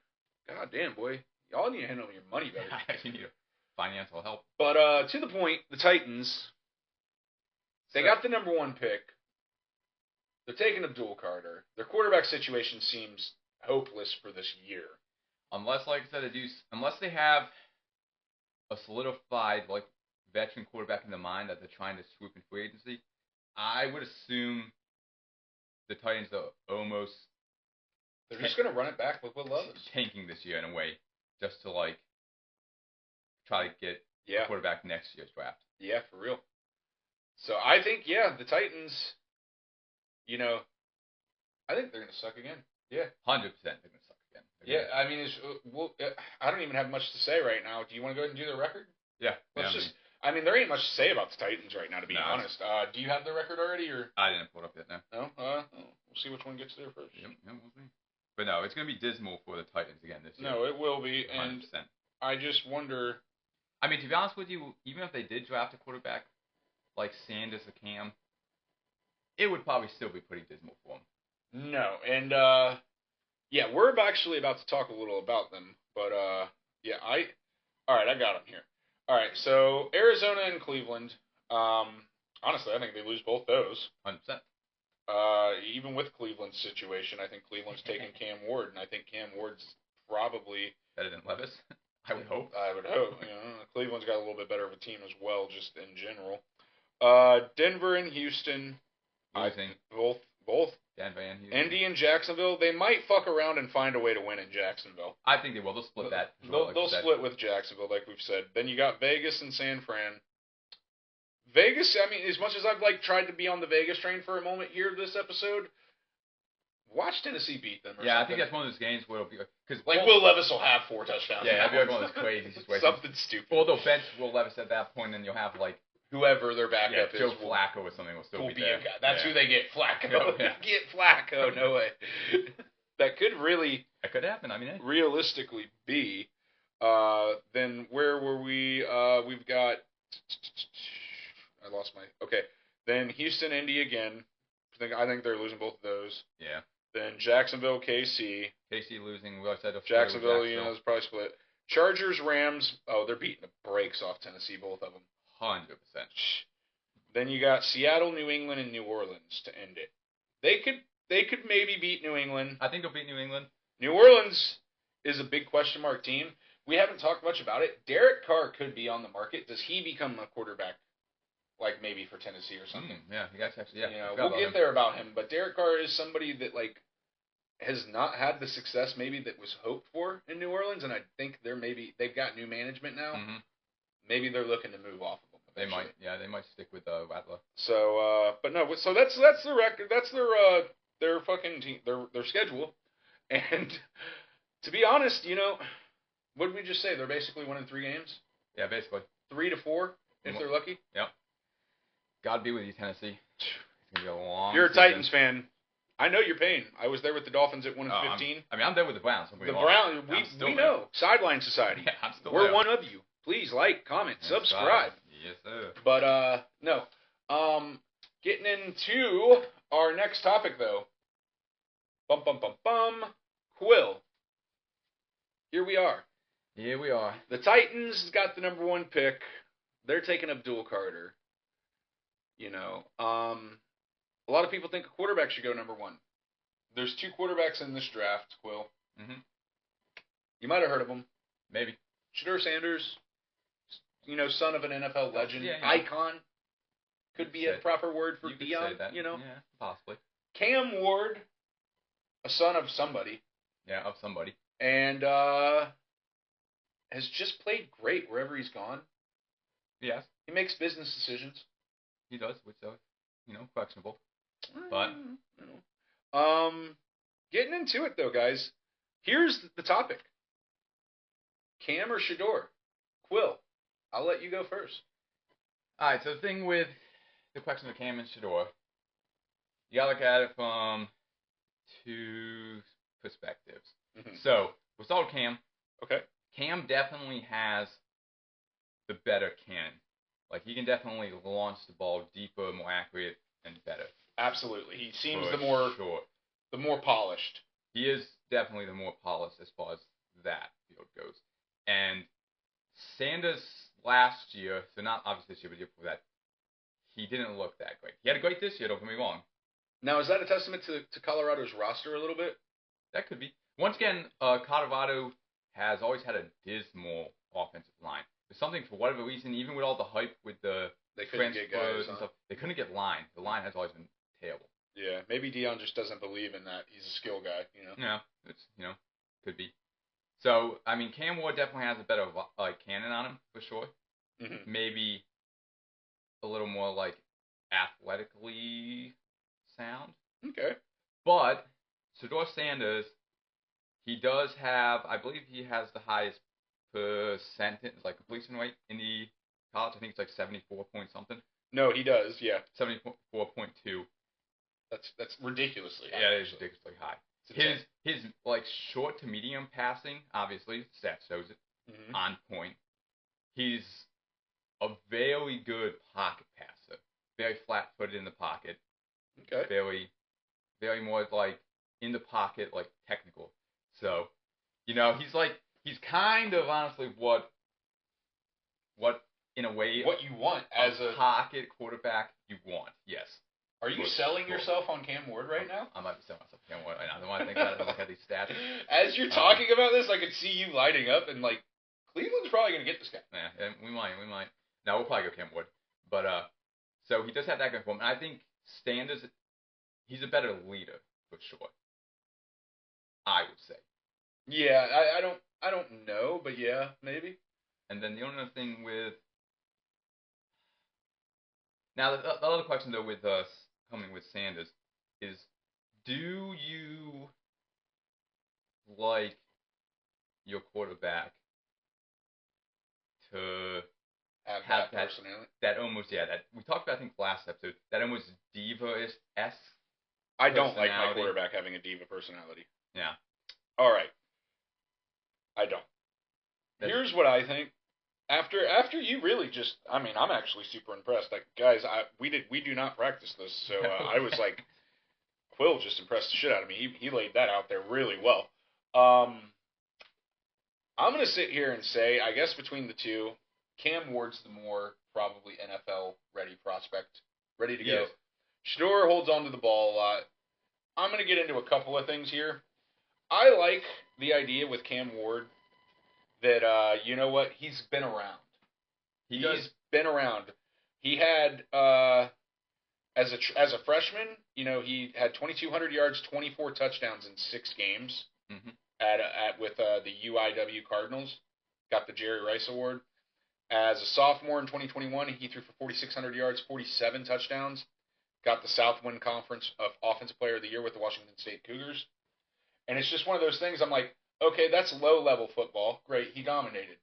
God damn, boy, y'all need to handle your money better. You need financial help. But to the point, the Titans, they got the number 1 pick. They're taking Abdul Carter. Their quarterback situation seems hopeless for this year. Unless, like I said, unless they have a solidified veteran quarterback in the mind that they're trying to swoop in free agency, I would assume the Titans are almost... They're just going to run it back with Will Levis. Tanking this year in a way, just to try to get a quarterback next year's draft. Yeah, for real. So I think, the Titans, I think they're going to suck again. Yeah. 100% they're going to suck again. I mean, I don't even have much to say right now. Do you want to go ahead and do the record? Yeah. I mean, there ain't much to say about the Titans right now, to be honest. Do you have the record already, or? I didn't pull it up yet, no. No? We'll see which one gets there first. Yep, we'll see. But no, it's going to be dismal for the Titans again this year. No, it will be, 100%. and I just wonder... I mean, to be honest with you, even if they did draft a quarterback like Sanders or Cam, it would probably still be pretty dismal for them. No, and we're actually about to talk a little about them, but all right, I got them here. All right, so Arizona and Cleveland. Honestly, I think they lose both those. 100%. Even with Cleveland's situation, I think Cleveland's taking Cam Ward, and I think Cam Ward's probably better than Levis. I would hope. Cleveland's got a little bit better of a team as well, just in general. Denver and Houston. Losing. Both. Denver and Houston. Indy and Jacksonville. They might fuck around and find a way to win in Jacksonville. I think they will. They'll split that. They'll split with Jacksonville, like we've said. Then you got Vegas and San Fran. Vegas, I mean, as much as I've tried to be on the Vegas train for a moment here this episode, watch Tennessee beat them. I think that's one of those games where it'll be because Will Levis will have 4 touchdowns. Yeah, it'll be one of those crazy situations. Something stupid. Well, they'll bench Will Levis at that point, and you'll have whoever their backup is. Joe Flacco or something will still be there. A guy. That's who they get. Flacco. Get Flacco. No way. That could really. That could happen. I mean, realistically be. Then where were we? We've got. I lost my. Okay. Then Houston, Indy again. I think they're losing both of those. Yeah. Then Jacksonville, KC. KC losing. We always said Jacksonville, it's probably split. Chargers, Rams. Oh, they're beating the brakes off Tennessee, both of them. 100%. Then you got Seattle, New England, and New Orleans to end it. They could maybe beat New England. I think they'll beat New England. New Orleans is a big question mark team. We haven't talked much about it. Derek Carr could be on the market. Does he become a quarterback, like maybe for Tennessee or something? Yeah, you guys actually, yeah. We'll get there about him. But Derek Carr is somebody that has not had the success maybe that was hoped for in New Orleans, and I think they've got new management now. Mm-hmm. Maybe they're looking to move off of him. They might, they might stick with Rattler. So, but no, so that's the record. That's their fucking team, their schedule, and to be honest, what did we just say? They're basically winning 3 games. Yeah, basically 3 to 4 if they're lucky. Yep. God be with you, Tennessee. It's gonna be a long. If you're a season. Titans fan, I know your pain. I was there with the Dolphins at 1-15. I'm there with the Browns. The Browns, we know. Sideline Society. Yeah, I'm still We're there. one of you. Please like, comment, subscribe. Yes, sir. But no. Getting into our next topic though. Bum bum bum bum. Quill. Here we are. Here we are. The Titans got the number 1 pick. They're taking Abdul Carter. A lot of people think a quarterback should go number 1. There's 2 quarterbacks in this draft, Quill. Mm-hmm. You might have heard of them. Maybe. Shedeur Sanders, son of an NFL legend, icon. Could be a proper word for Dion, Yeah, possibly. Cam Ward, a son of somebody. Yeah, of somebody. And has just played great wherever he's gone. Yes. He makes business decisions. He does, which is, questionable. But getting into it though, guys. Here's the topic. Cam or Shedeur? Quill, I'll let you go first. All right, so the thing with the question of Cam and Shedeur, you gotta look at it from 2 perspectives. Mm-hmm. So we'll start with Cam. Okay. Cam definitely has the better cannon. Like, he can definitely launch the ball deeper, more accurate, and better. Absolutely. He seems For the more polished. He is definitely the more polished as far as that field goes. And Sanders last year, so not obviously this year, but the year before that, he didn't look that great. He had a great this year, don't get me wrong. Now, is that a testament to Colorado's roster a little bit? That could be. Once again, Colorado has always had a dismal offensive line. There's something, for whatever reason, even with all the hype with the transfers and stuff, they couldn't get line. The line has always been terrible. Yeah, maybe Dion just doesn't believe in that. He's a skill guy, Yeah, it's, could be. So, I mean, Cam Ward definitely has a better cannon on him, for sure. Mm-hmm. Maybe a little more, athletically sound. Okay. But Shedeur Sanders, he does have, I believe he has the highest percentage, completion rate in the college. I think it's 74 point something. No, he does, yeah. 74.2. That's ridiculously high. Yeah, it is ridiculously high. His short to medium passing, obviously, stats shows it, on point. He's a very good pocket passer. Very flat-footed in the pocket. Okay. Very, very more in the pocket, technical. So, he's kind of honestly what in a way what you want as a pocket quarterback you want. Yes. Are you selling yourself on Cam Ward right now? I might be selling myself on Cam Ward right now. I don't want to think about it. Look at these stats. As you're talking about this, I could see you lighting up and Cleveland's probably gonna get this guy. Yeah, we might. No, we'll probably go Cam Ward. But so he does have that going for him. And I think Sanders, he's a better leader for sure. I would say. Yeah, I don't know, but yeah, maybe. And then the only other thing with now the other question though with us coming with Sanders is, do you like your quarterback to have that personality? That almost that we talked about I think last episode, that almost diva-esque. I don't like my quarterback having a diva personality. Yeah. All right. I don't. Here's what I think. After you really just, I'm actually super impressed. Guys, we do not practice this, so I was Quill just impressed the shit out of me. He laid that out there really well. Um, I'm going to sit here and say, I guess between the two, Cam Ward's the more probably NFL ready prospect, ready to go. Yes. Shador holds on to the ball a lot. I'm going to get into a couple of things here. I like the idea with Cam Ward that, you know what, he's been around. He's been around. He had, as a freshman, you know, he had 2,200 yards, 24 touchdowns in 6 games with the UIW Cardinals. Got the Jerry Rice Award. As a sophomore in 2021, he threw for 4,600 yards, 47 touchdowns. Got the Southwind Conference of Offensive Player of the Year with the Washington State Cougars. And it's just one of those things. I'm like, okay, that's low-level football. Great, he dominated.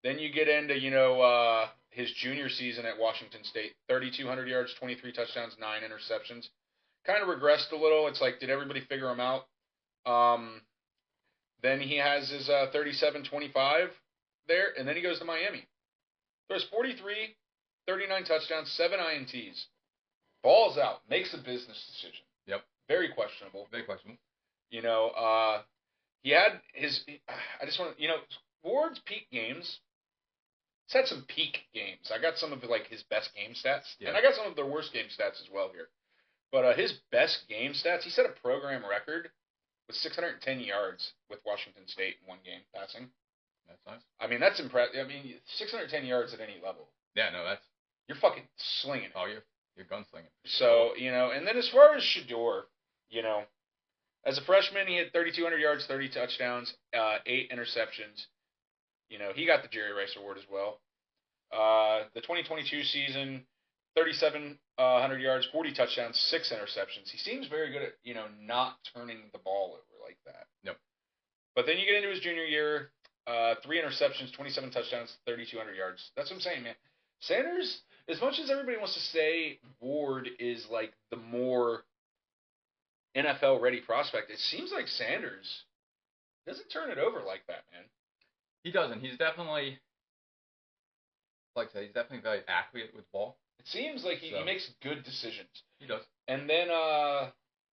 Then you get into, you know, his junior season at Washington State, 3,200 yards, 23 touchdowns, 9 interceptions. Kind of regressed a little. It's like, did everybody figure him out? Then he has his 37-25 there, and then he goes to Miami. Throws 43, 39 touchdowns, 7 INTs. Balls out, makes a business decision. Yep. Very questionable. Very questionable. You know, he had his. I just want to, you know, Ward's peak games. He's had some peak games. I got some of like his best game stats, and I got some of their worst game stats as well here. But his best game stats, he set a program record with 610 yards with Washington State in one game passing. That's nice. I mean, that's impressive. I mean, 610 yards at any level. Yeah, no, that's. You're fucking slinging it. Oh, you're gunslinging. So, you know, and then as far as Shador, you know, as a freshman, he had 3,200 yards, 30 touchdowns, 8 interceptions. You know, he got the Jerry Rice Award as well. The 2022 season, 3,700 yards, 40 touchdowns, 6 interceptions. He seems very good at, you know, not turning the ball over like that. Yep. But then you get into his junior year, 3 interceptions, 27 touchdowns, 3,200 yards. That's what I'm saying, man. Sanders, as much as everybody wants to say Ward is like the more NFL ready prospect, it seems like Sanders doesn't turn it over like that, man. He doesn't. He's definitely, like I said, he's definitely very accurate with ball. It seems like he makes good decisions. He does. And then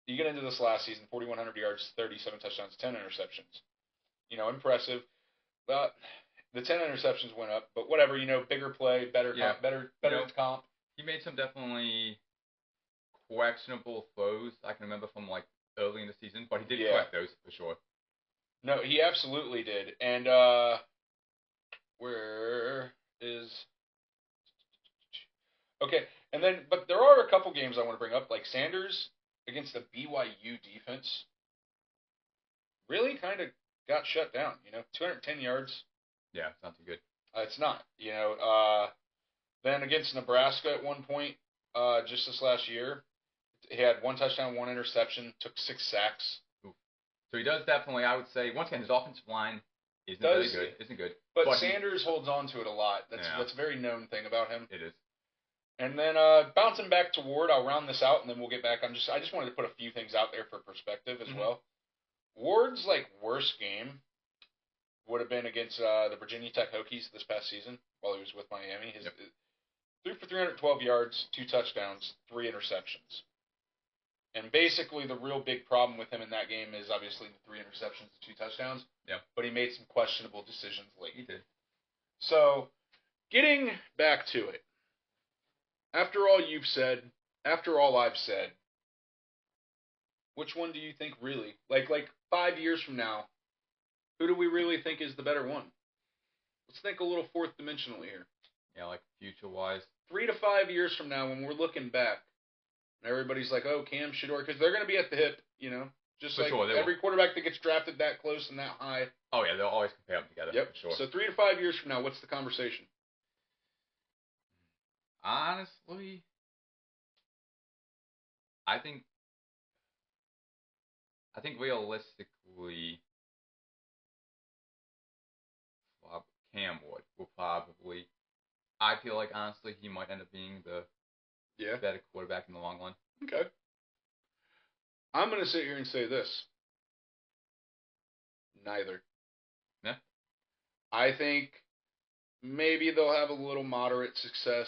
you get into this last season, 4,100 yards, 37 touchdowns, 10 interceptions. You know, impressive. But the 10 interceptions went up, but whatever, you know, bigger play, better comp. He made some definitely questionable throws. I can remember from like early in the season, but he did correct those for sure. No, he absolutely did. And where is okay? And then, but there are a couple games I want to bring up, like Sanders against the BYU defense. Really, kind of got shut down. You know, 210 yards. Yeah, it's not too good. It's not. You know, then against Nebraska at one point, just this last year, he had 1 touchdown, 1 interception, took 6 sacks. Ooh. So he does definitely, I would say, once again, his offensive line isn't good. But Sanders holds on to it a lot. That's a very known thing about him. It is. And then bouncing back to Ward, I'll round this out, and then we'll get back. I just wanted to put a few things out there for perspective as well. Ward's like worst game would have been against the Virginia Tech Hokies this past season while he was with Miami. His 3 for 312 yards, 2 touchdowns, 3 interceptions. And basically the real big problem with him in that game is obviously the 3 interceptions, the 2 touchdowns. Yeah. But he made some questionable decisions late. He did. So, getting back to it. After all you've said, after all I've said, which one do you think really, like 5 years from now, who do we really think is the better one? Let's think a little fourth dimensionally here. Yeah, like future-wise. 3 to 5 years from now when we're looking back, and everybody's like, oh, Cam, Shador, because they're going to be at the hip, you know? Just for like every quarterback that gets drafted that close and that high. Oh, yeah, they'll always compare them together. Yep. For sure. So 3 to 5 years from now, what's the conversation? Honestly, I think realistically, Cam Ward will probably. I feel like honestly he might end up being the better quarterback in the long run. Okay. I'm gonna sit here and say this. Neither. Yeah. I think maybe they'll have a little moderate success,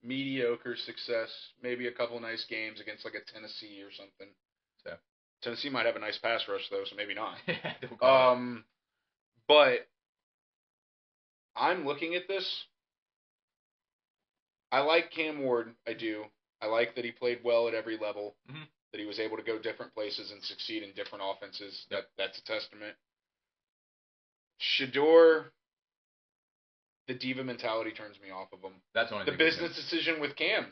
mediocre success, maybe a couple nice games against like a Tennessee or something. Tennessee might have a nice pass rush though, so maybe not. Don't call it. But I'm looking at this. I like Cam Ward. I do. I like that he played well at every level. Mm-hmm. That he was able to go different places and succeed in different offenses. That's a testament. Shador, the diva mentality turns me off of him. That's only the business decision with Cam.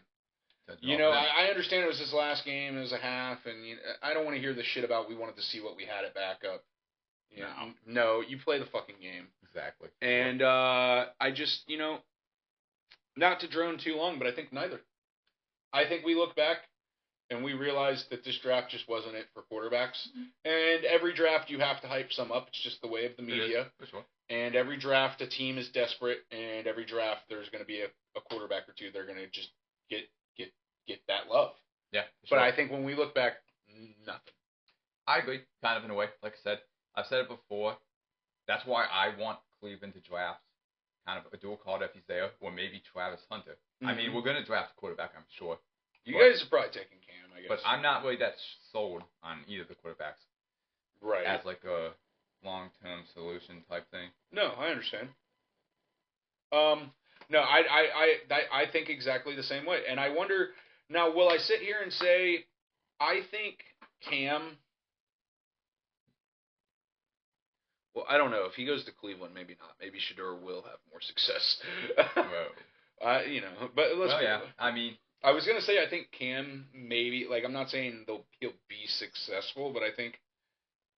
I understand it was his last game. It was a half, and I don't want to hear the shit about we wanted to see what we had at backup. No, you play the fucking game. Exactly. And I just, not to drone too long, but I think neither. I think we look back and we realize that this draft just wasn't it for quarterbacks. And every draft you have to hype some up. It's just the way of the media. For sure. And every draft a team is desperate, and every draft there's going to be a quarterback or two. They're going to just get that love. Yeah. But I think when we look back, nothing. I agree, kind of in a way. Like I said, I've said it before. That's why I want Cleveland to draft kind of a dual card if he's there, or maybe Travis Hunter. Mm-hmm. I mean, we're going to draft a quarterback, I'm sure. You guys are probably taking Cam, I guess. But I'm not really that sold on either of the quarterbacks. Right. As like a long-term solution type thing. No, I understand. No, I think exactly the same way. And I wonder, now, will I sit here and say, I think Cam, well, I don't know. If he goes to Cleveland, maybe not. Maybe Shador will have more success. Whoa. But let's. Well, yeah. I mean, I was gonna say I think Cam maybe, like, I'm not saying he'll be successful, but I think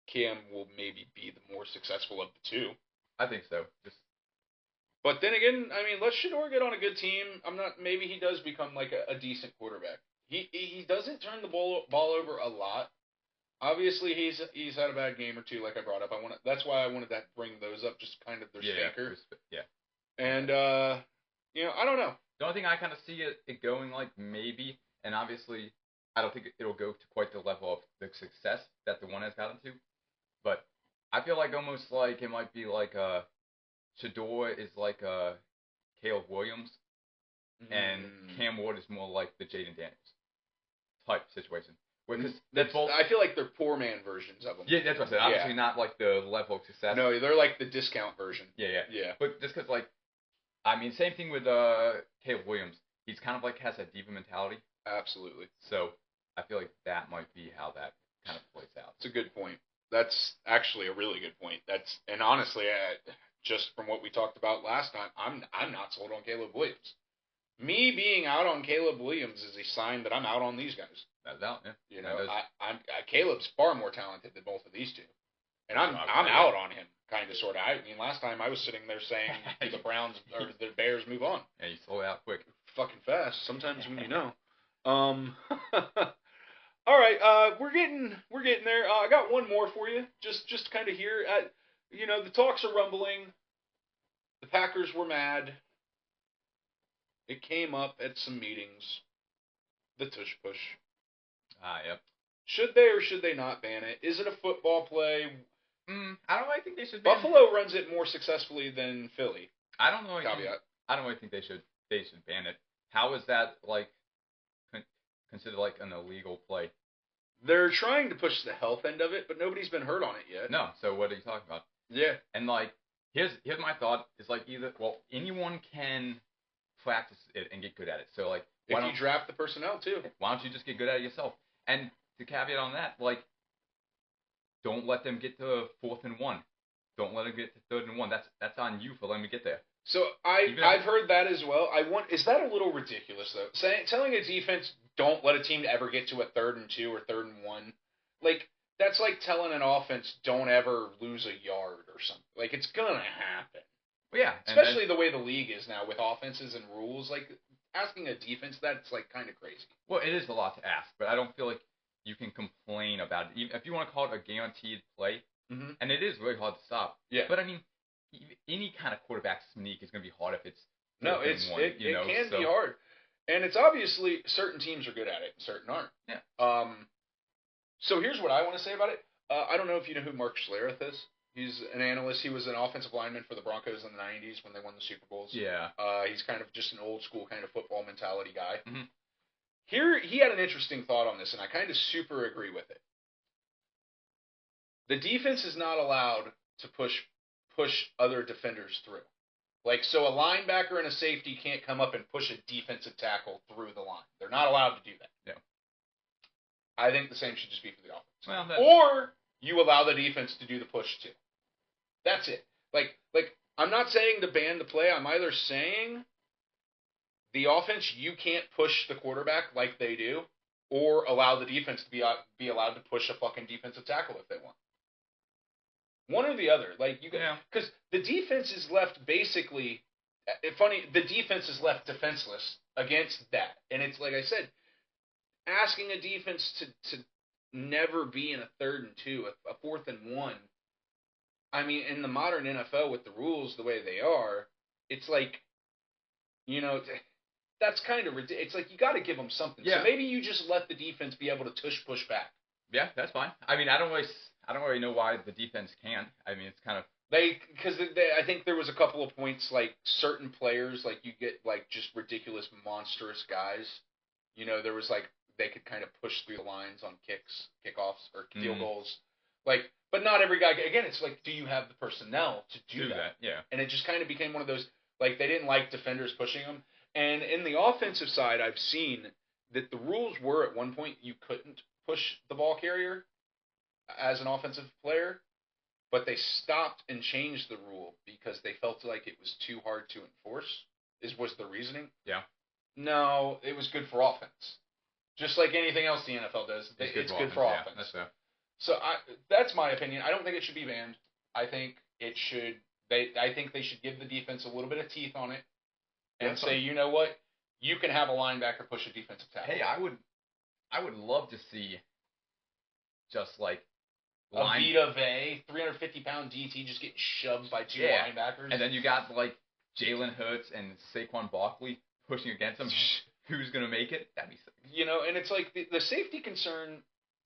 Cam will maybe be the more successful of the two. I think so. But then again, I mean, let Shador get on a good team. Maybe he does become like a decent quarterback. He doesn't turn the ball over a lot. Obviously, he's had a bad game or two, like I brought up. That's why I wanted to bring those up, just kind of their stinker. Yeah. And I don't know. The only thing I kind of see it going like maybe, and obviously, I don't think it'll go to quite the level of the success that the one has gotten to, but I feel like almost like it might be like Shador is like Caleb Williams, and Cam Ward is more like the Jaden Daniels type situation. Because I feel like they're poor man versions of them. Yeah, that's what I said. Obviously not like the level of success. No, they're like the discount version. Yeah. But just because, like, I mean, same thing with Caleb Williams. He's kind of like has a diva mentality. Absolutely. So I feel like that might be how that kind of plays out. It's a good point. That's actually a really good point. And honestly, just from what we talked about last time, I'm not sold on Caleb Williams. Me being out on Caleb Williams is a sign that I'm out on these guys. That's out, yeah. Caleb's far more talented than both of these two, and I'm out on him, kind of, sort of. I mean, last time I was sitting there saying the Browns or the Bears move on. Yeah, you sold out quick, fucking fast. Sometimes when you know. All right, we're getting there. I got one more for you, just kind of here. The talks are rumbling. The Packers were mad. It came up at some meetings. The tush push. Yep. Should they or should they not ban it? Is it a football play? I don't really think they should ban Buffalo runs it more successfully than Philly. I don't know. Caveat. I don't really think they should ban it. How is that like considered like an illegal play? They're trying to push the health end of it, but nobody's been hurt on it yet. No. So what are you talking about? Yeah. And like here's my thought is like anyone can practice it and get good at it. So like if you draft the personnel too, why don't you just get good at it yourself? And to caveat on that, like, don't let them get to 4th and 1. Don't let them get to 3rd and 1. That's on you for letting me get there. So I've heard that as well. Is that a little ridiculous though? Telling a defense don't let a team ever get to a 3rd and 2 or 3rd and 1, like that's like telling an offense don't ever lose a yard or something. Like it's gonna happen. Well, yeah, especially the way the league is now with offenses and rules. Like asking a defense that's like kind of crazy. Well, it is a lot to ask, but I don't feel like you can complain about it. If you want to call it a guaranteed play, and it is really hard to stop. Yeah. But I mean, any kind of quarterback sneak is going to be hard if it's it can be hard, and it's obviously certain teams are good at it and certain aren't. Yeah. So here's what I want to say about it. I don't know if you know who Mark Schlereth is. He's an analyst. He was an offensive lineman for the Broncos in the 90s when they won the Super Bowls. Yeah. He's kind of just an old school kind of football mentality guy. Mm-hmm. Here, he had an interesting thought on this, and I kind of super agree with it. The defense is not allowed to push other defenders through. Like, so a linebacker and a safety can't come up and push a defensive tackle through the line. They're not allowed to do that. Yeah. I think the same should just be for the offense. Well, or you allow the defense to do the push too. That's it. Like I'm not saying to ban the play. I'm either saying the offense, you can't push the quarterback like they do, or allow the defense to be allowed to push a fucking defensive tackle if they want. One or the other. Like you, because the defense is left basically. The defense is left defenseless against that, and it's like I said, asking a defense to never be in a 3rd and 2, a 4th and 1. I mean, in the modern NFL with the rules the way they are, it's like, that's kind of ridiculous. It's like you got to give them something. Yeah. So maybe you just let the defense be able to push back. Yeah, that's fine. I mean, I don't really know why the defense can't. I mean, it's kind of because I think there was a couple of points like certain players, like you get like just ridiculous, monstrous guys. There was like they could kind of push through the lines on kickoffs, or field goals. Like, but not every guy. Again, it's like, do you have the personnel to do that? Yeah. And it just kind of became one of those, like, they didn't like defenders pushing them. And in the offensive side, I've seen that the rules were at one point you couldn't push the ball carrier as an offensive player, but they stopped and changed the rule because they felt like it was too hard to enforce, was the reasoning. Yeah. No, it was good for offense. Just like anything else the NFL does, it's good for offense. Yeah, that's fair. So that's my opinion. I don't think it should be banned. I think it should. I think they should give the defense a little bit of teeth on it, and say, you know what, you can have a linebacker push a defensive tackle. Hey, I would love to see just like a Vita Vea, 350-pound DT just getting shoved by two linebackers, and then you got like Jalen Hurts and Saquon Barkley pushing against him. Who's gonna make it? That'd be sick. And it's like the safety concern.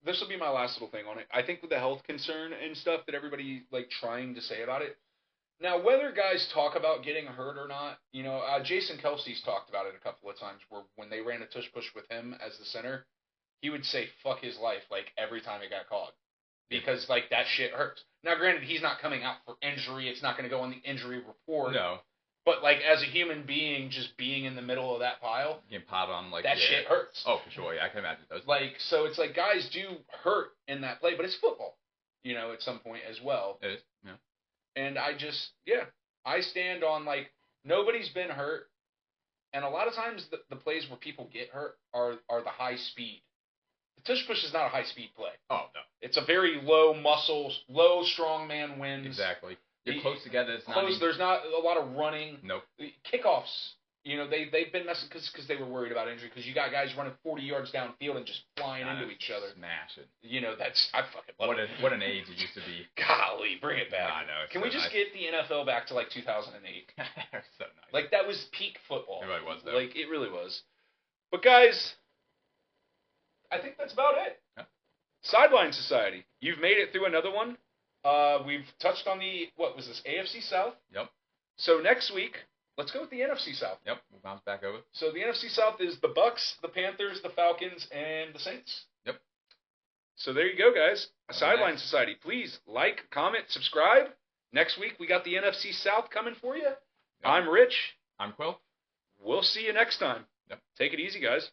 This will be my last little thing on it. I think with the health concern and stuff that everybody like trying to say about it. Now, whether guys talk about getting hurt or not, Jason Kelsey's talked about it a couple of times where when they ran a tush push with him as the center, he would say fuck his life like every time it got called because like that shit hurts. Now, granted, he's not coming out for injury. It's not going to go on the injury report. No. But like as a human being, just being in the middle of that pile, getting piled on like that shit hurts. Oh, for sure. Yeah, I can imagine those. Like, so it's like guys do hurt in that play, but it's football, at some point as well. It is. Yeah. And I stand on like nobody's been hurt, and a lot of times the plays where people get hurt are the high speed. The tush push is not a high speed play. Oh no, it's a very low muscle, low strong man wins. Exactly. You're close together. It's close. There's not a lot of running. Nope. Kickoffs. They've been messing because they were worried about injury because you got guys running 40 yards downfield and just flying into each other. Smash it. I fucking love it. What an age it used to be. Golly, bring it back. I know. Can we just get the NFL back to like 2008? So nice. Like that was peak football. It really was though. Like it really was. But guys, I think that's about it. Yeah. Sideline Society. You've made it through another one. We've touched on what was this, AFC South? Yep. So next week, let's go with the NFC South. Yep, we'll bounce back over. So the NFC South is the Bucks, the Panthers, the Falcons, and the Saints. Yep. So there you go, guys. Sideline Society. Please like, comment, subscribe. Next week, we got the NFC South coming for you. Yep. I'm Rich. I'm Quill. We'll see you next time. Yep. Take it easy, guys.